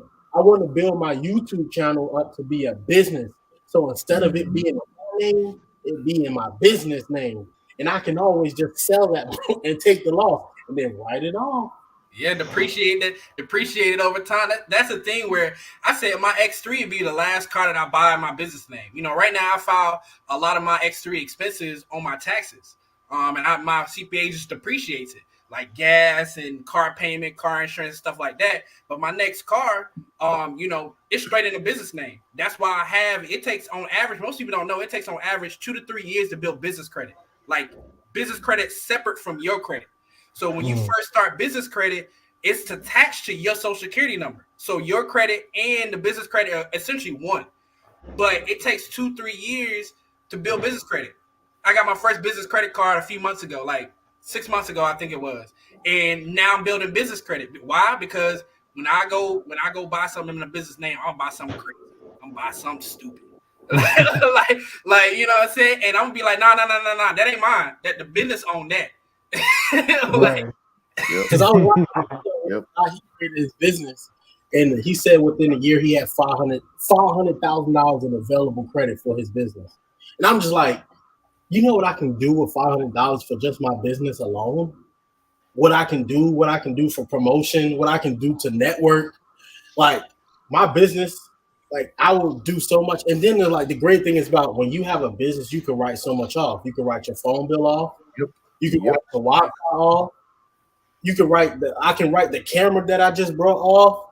build my YouTube channel up to be a business. So instead of it being a name, it be in my business name. And I can always just sell that and take the loss and then write it off.
Yeah, depreciate it over time. That's the thing where I said my X3 would be the last car that I buy in my business name. You know, right now I file a lot of my X3 expenses on my taxes. And my CPA just depreciates it, like gas and car payment, car insurance, stuff like that. But my next car, it's straight in a business name. That's why it takes on average, most people don't know, it takes on average 2 to 3 years to build business credit. Like business credit separate from your credit. So when you first start business credit, it's attached to your social security number. So your credit and the business credit are essentially one. But it takes 2-3 years to build business credit. I got my first business credit card a few months ago, like 6 months ago, I think it was. And now I'm building business credit. Why? Because when I go buy something in a business name, I'll buy something crazy. I'm gonna buy something stupid. like you know what I'm saying? And I'm gonna be like, no, that ain't mine. That the business own that.
Because I was watching how he created his business, and he said within a year he had $500,000 in available credit for his business. And I'm just like, you know what I can do with $500 for just my business alone? What I can do for promotion, what I can do to network, like my business. Like I will do so much, and then the great thing is about when you have a business, you can write so much off. You can write your phone bill off. You can write the Wi-Fi off. You can I can write the camera that I just brought off.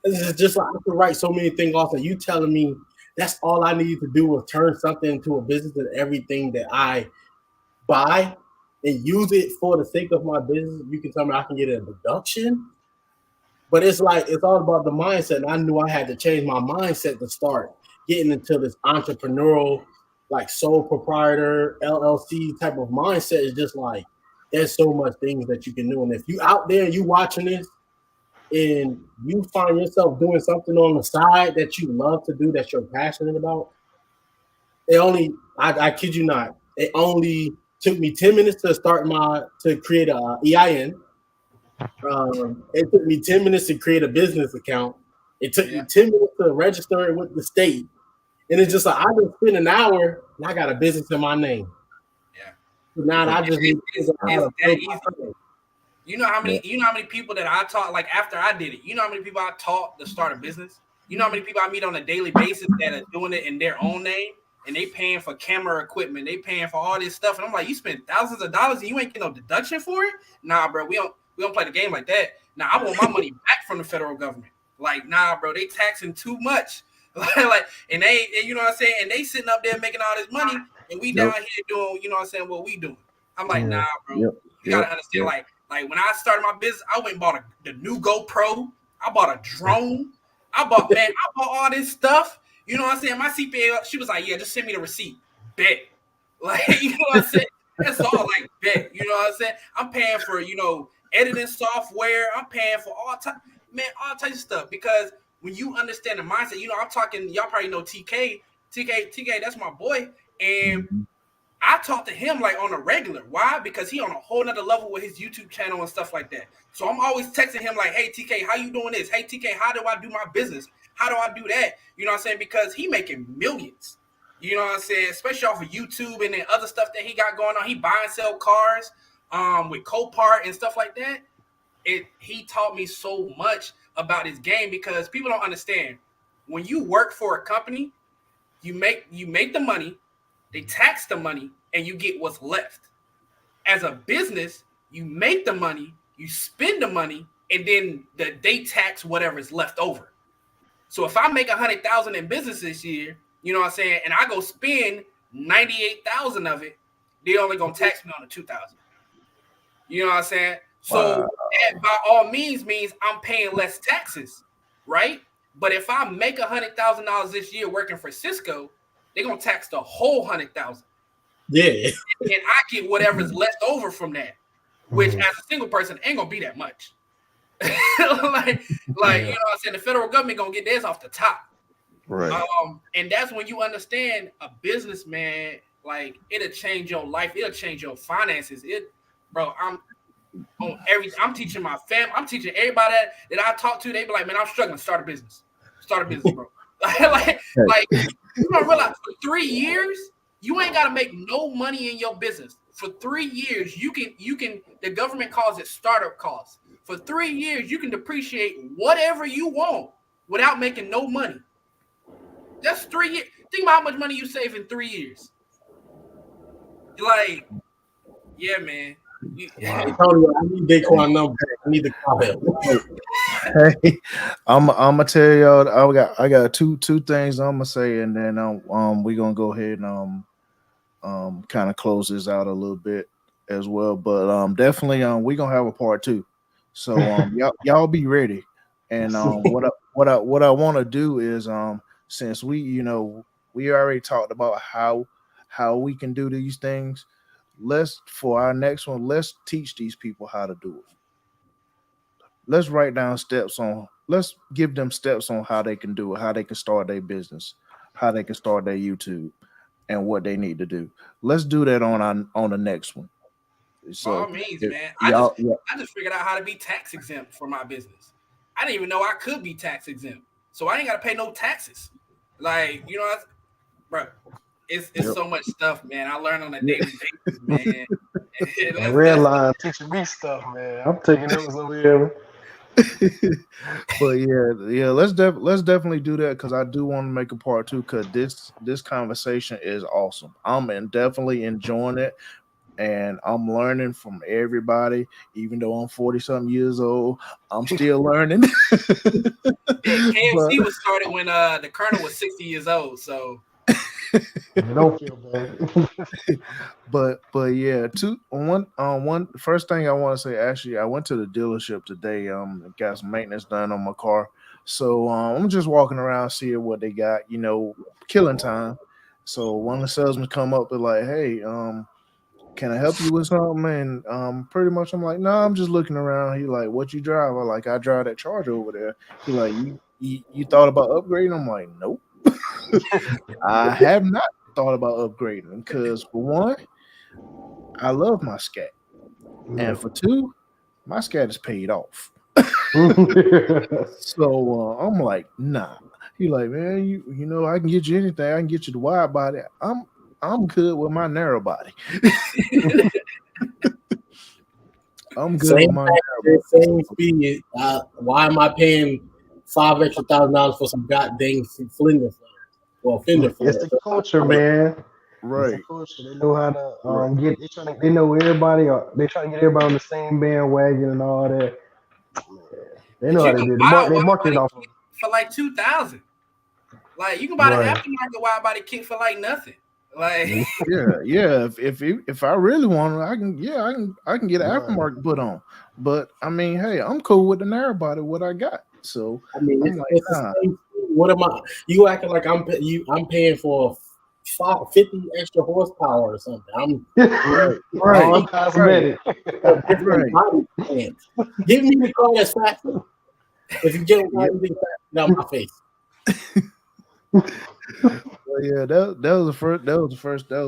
It's just like I can write so many things off. And you telling me that's all I need to do is turn something into a business, and everything that I buy and use it for the sake of my business, you can tell me I can get a deduction. But it's like it's all about the mindset. And I knew I had to change my mindset to start getting into this entrepreneurial, like sole proprietor, LLC type of mindset. Is just like there's so much things that you can do. And if you out there and you watching this and you find yourself doing something on the side that you love to do, that you're passionate about, I kid you not, it only took me 10 minutes to create a EIN. It took me 10 minutes to create a business account. It took me 10 minutes to register it with the state. And it's just like I just spent an hour and I got a business in my name. Yeah. So now I just need to
that easy. You know how many people that I taught, like after I did it, you know how many people I taught to start a business? You know how many people I meet on a daily basis that are doing it in their own name, and they paying for camera equipment, they paying for all this stuff. And I'm like, you spend thousands of dollars and you ain't getting no deduction for it? Nah, bro, we don't play the game like that. Now I want my money back from the federal government. Like, nah, bro, they taxing too much. And they, you know what I'm saying? And they sitting up there making all this money, and we down here doing, you know what I'm saying, what we doing. I'm like, nah, bro.
Yep.
You gotta understand, like when I started my business, I went and bought the new GoPro. I bought a drone. I bought all this stuff. You know what I'm saying? My CPA, she was like, yeah, just send me the receipt. Bet. Like, you know what I'm saying? That's all, like, bet. You know what I'm saying? I'm paying for, editing software. I'm paying for all types of stuff. Because when you understand the mindset, I'm talking, y'all probably know TK. TK, that's my boy. And I talk to him like on a regular. Why? Because he on a whole nother level with his YouTube channel and stuff like that. So I'm always texting him like, hey, TK, how you doing this? Hey, TK, how do I do my business? How do I do that? You know what I'm saying? Because he making millions. You know what I'm saying? Especially off of YouTube and then other stuff that he got going on. He buy and sell cars with Copart and stuff like that. He taught me so much about his game because people don't understand. When you work for a company, you make the money, they tax the money, and you get what's left. As a business, you make the money, you spend the money, and then they tax whatever's left over. So if I make $100,000 in business this year, you know what I'm saying, and I go spend 98,000 of it, they only gonna tax me on the 2,000. You know what I'm saying? So that by all means I'm paying less taxes, right? But if I make $100,000 this year working for Cisco, they're gonna tax the whole 100,000.
Yeah.
And I get whatever's left over from that, which as a single person ain't gonna be that much. like you know what I'm saying? The federal government gonna get theirs off the top.
Right.
And that's when you understand a business, man, like it'll change your life, it'll change your finances. I'm teaching my family, I'm teaching everybody that I talk to, they be like, man, I'm struggling, start a business, bro. like you don't realize for 3 years, you ain't gotta make no money in your business. For 3 years, you can the government calls it startup costs. For 3 years, you can depreciate whatever you want without making no money. That's 3 years. Think about how much money you save in 3 years. Like, yeah, man.
Antonio, I need Daquan number. I need the comment.
Hey, I'm gonna tell y'all. I got two things I'm gonna say, and then we gonna go ahead and kind of close this out a little bit as well. But definitely we gonna have a part 2. So y'all be ready. And what I want to do is since we already talked about how we can do these things, for our next one, let's teach these people how to do it. Let's write down let's give them steps on how they can do it, how they can start their business, how they can start their YouTube, and what they need to do. Let's do that on the next one. So,
by all means, man. I just figured out how to be tax exempt for my business. I didn't even know I could be tax exempt, so I ain't got to pay no taxes. Like, bro, it's so much stuff, man. I learn on a daily basis, man.
Red line teaching me stuff, man. I'm taking notes over here.
But yeah, let's definitely do that because I do want to make a part 2 because this conversation is awesome. I'm definitely enjoying it, and I'm learning from everybody. Even though I'm 40-something years old, I'm still learning.
KFC was started when the Colonel was 60 years old, so.
Don't feel bad.
but yeah, one first thing I want to say, actually, I went to the dealership today. Got some maintenance done on my car, so I'm just walking around seeing what they got, killing time. So one of the salesmen come up and like, hey, can I help you with something? And pretty much I'm like, no, I'm just looking around. He like, what you drive? I'm like, I drive that Charger over there. He like, you thought about upgrading? I'm like, nope. I have not thought about upgrading because for one, I love my scat, and for two, my scat is paid off. So I'm like, nah. He like, man, you I can get you anything. I can get you the wide body. I'm good with my narrow body. I'm good with my narrow body.
Same speed. Why am I paying $5,000 extra for some goddamn fender fender?
It's the culture, man.
Right.
It's the culture. They know how to they know everybody. They trying to get everybody on the same bandwagon and all that. They know how to do it. They market it off
for like $2,000. Like you can buy the aftermarket wide body kit for like nothing. Like,
Yeah. If I really want to, I can get an aftermarket put on. But I mean, hey, I'm cool with the narrow body. What I got, so
I mean,
I'm like,
it's the
nah.
same thing. What am I? You acting like I'm paying for 50 extra horsepower or something.
Right,
All cosmetic.
A different
right.
body plan. Give me the car that's faster. If you get
Yeah,
anything faster, get out my face.
well, yeah. That was the first. That was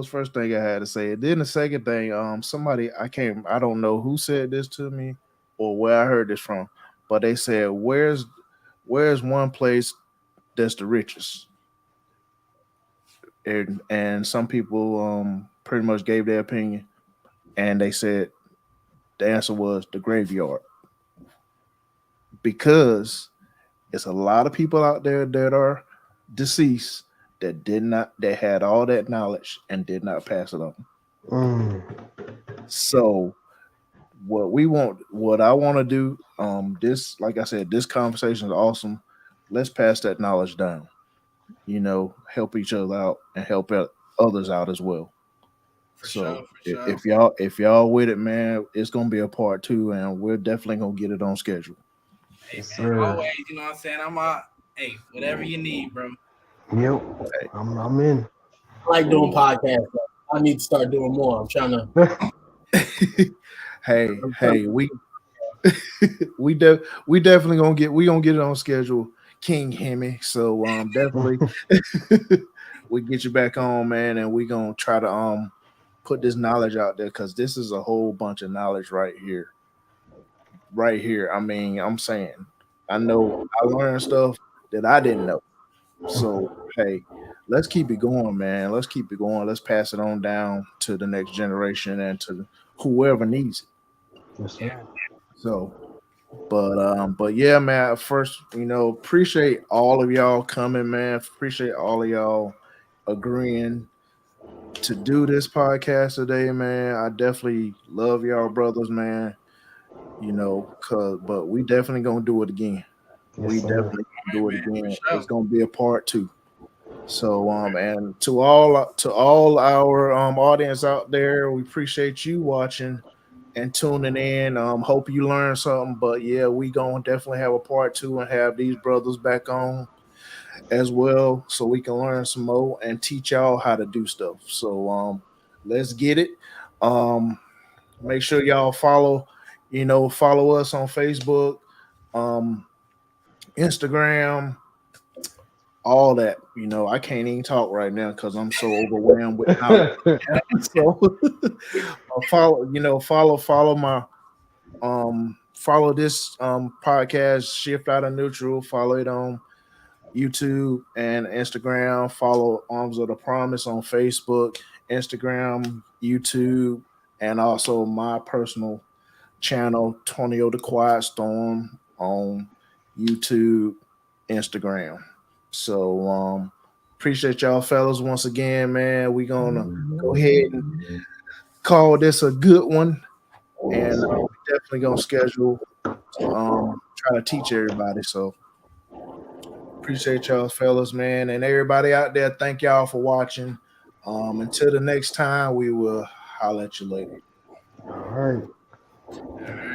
the first thing I had to say. And then the second thing, somebody I don't know who said this to me or where I heard this from, but they said, where's one place that's the richest? And some people pretty much gave their opinion, and they said the answer was the graveyard, because it's a lot of people out there that are deceased that had all that knowledge and did not pass it on.
Mm.
So what I want to do, this, like I said, this conversation is awesome. Let's pass that knowledge down. Help each other out and help others out as well.
for
So
sure, for sure.
if y'all with it, man, it's gonna be a part two, and we're definitely gonna get it on schedule.
Hey
Yes,
man,
sir.
always, you know what I'm saying? Hey, whatever you need, bro.
Yep.
Hey,
I'm in.
I like doing podcasts. I need to start doing more. I'm trying to.
hey, we definitely gonna get it on schedule, King Hemi. So definitely we get you back on, man, and we gonna try to put this knowledge out there, because this is a whole bunch of knowledge right here. Right here. I mean, I'm saying, I know I learned stuff that I didn't know. So hey, let's keep it going, man. Let's keep it going. Let's pass it on down to the next generation and to whoever needs it.
Yes, sir.
So, but yeah, man. First, appreciate all of y'all coming, man. Appreciate all of y'all agreeing to do this podcast today, man. I definitely love y'all, brothers, man. But we definitely gonna do it again.
Yes,
We
sir.
definitely gonna
All
do
right,
it
man, for
again.
sure.
It's gonna be a part two. So and to all our audience out there, we appreciate you watching and tuning in. Hope you learned something. But yeah, we gonna definitely have a part two and have these brothers back on as well, so we can learn some more and teach y'all how to do stuff. So let's get it. Make sure y'all follow us on Facebook, um, Instagram, all that. I can't even talk right now because I'm so overwhelmed with knowledge. So follow my follow this podcast, Shift Out of Neutral. Follow it on YouTube and Instagram. Follow Arms of the Promise on Facebook, Instagram, YouTube, and also my personal channel, Tonio the Quiet Storm, on YouTube, Instagram. So appreciate y'all fellas once again, man. We gonna go ahead and call this a good one, and we definitely gonna schedule to try to teach everybody. So appreciate y'all fellas, man, and everybody out there. Thank y'all for watching. Until the next time, we will holler at you later.
All right.
All right.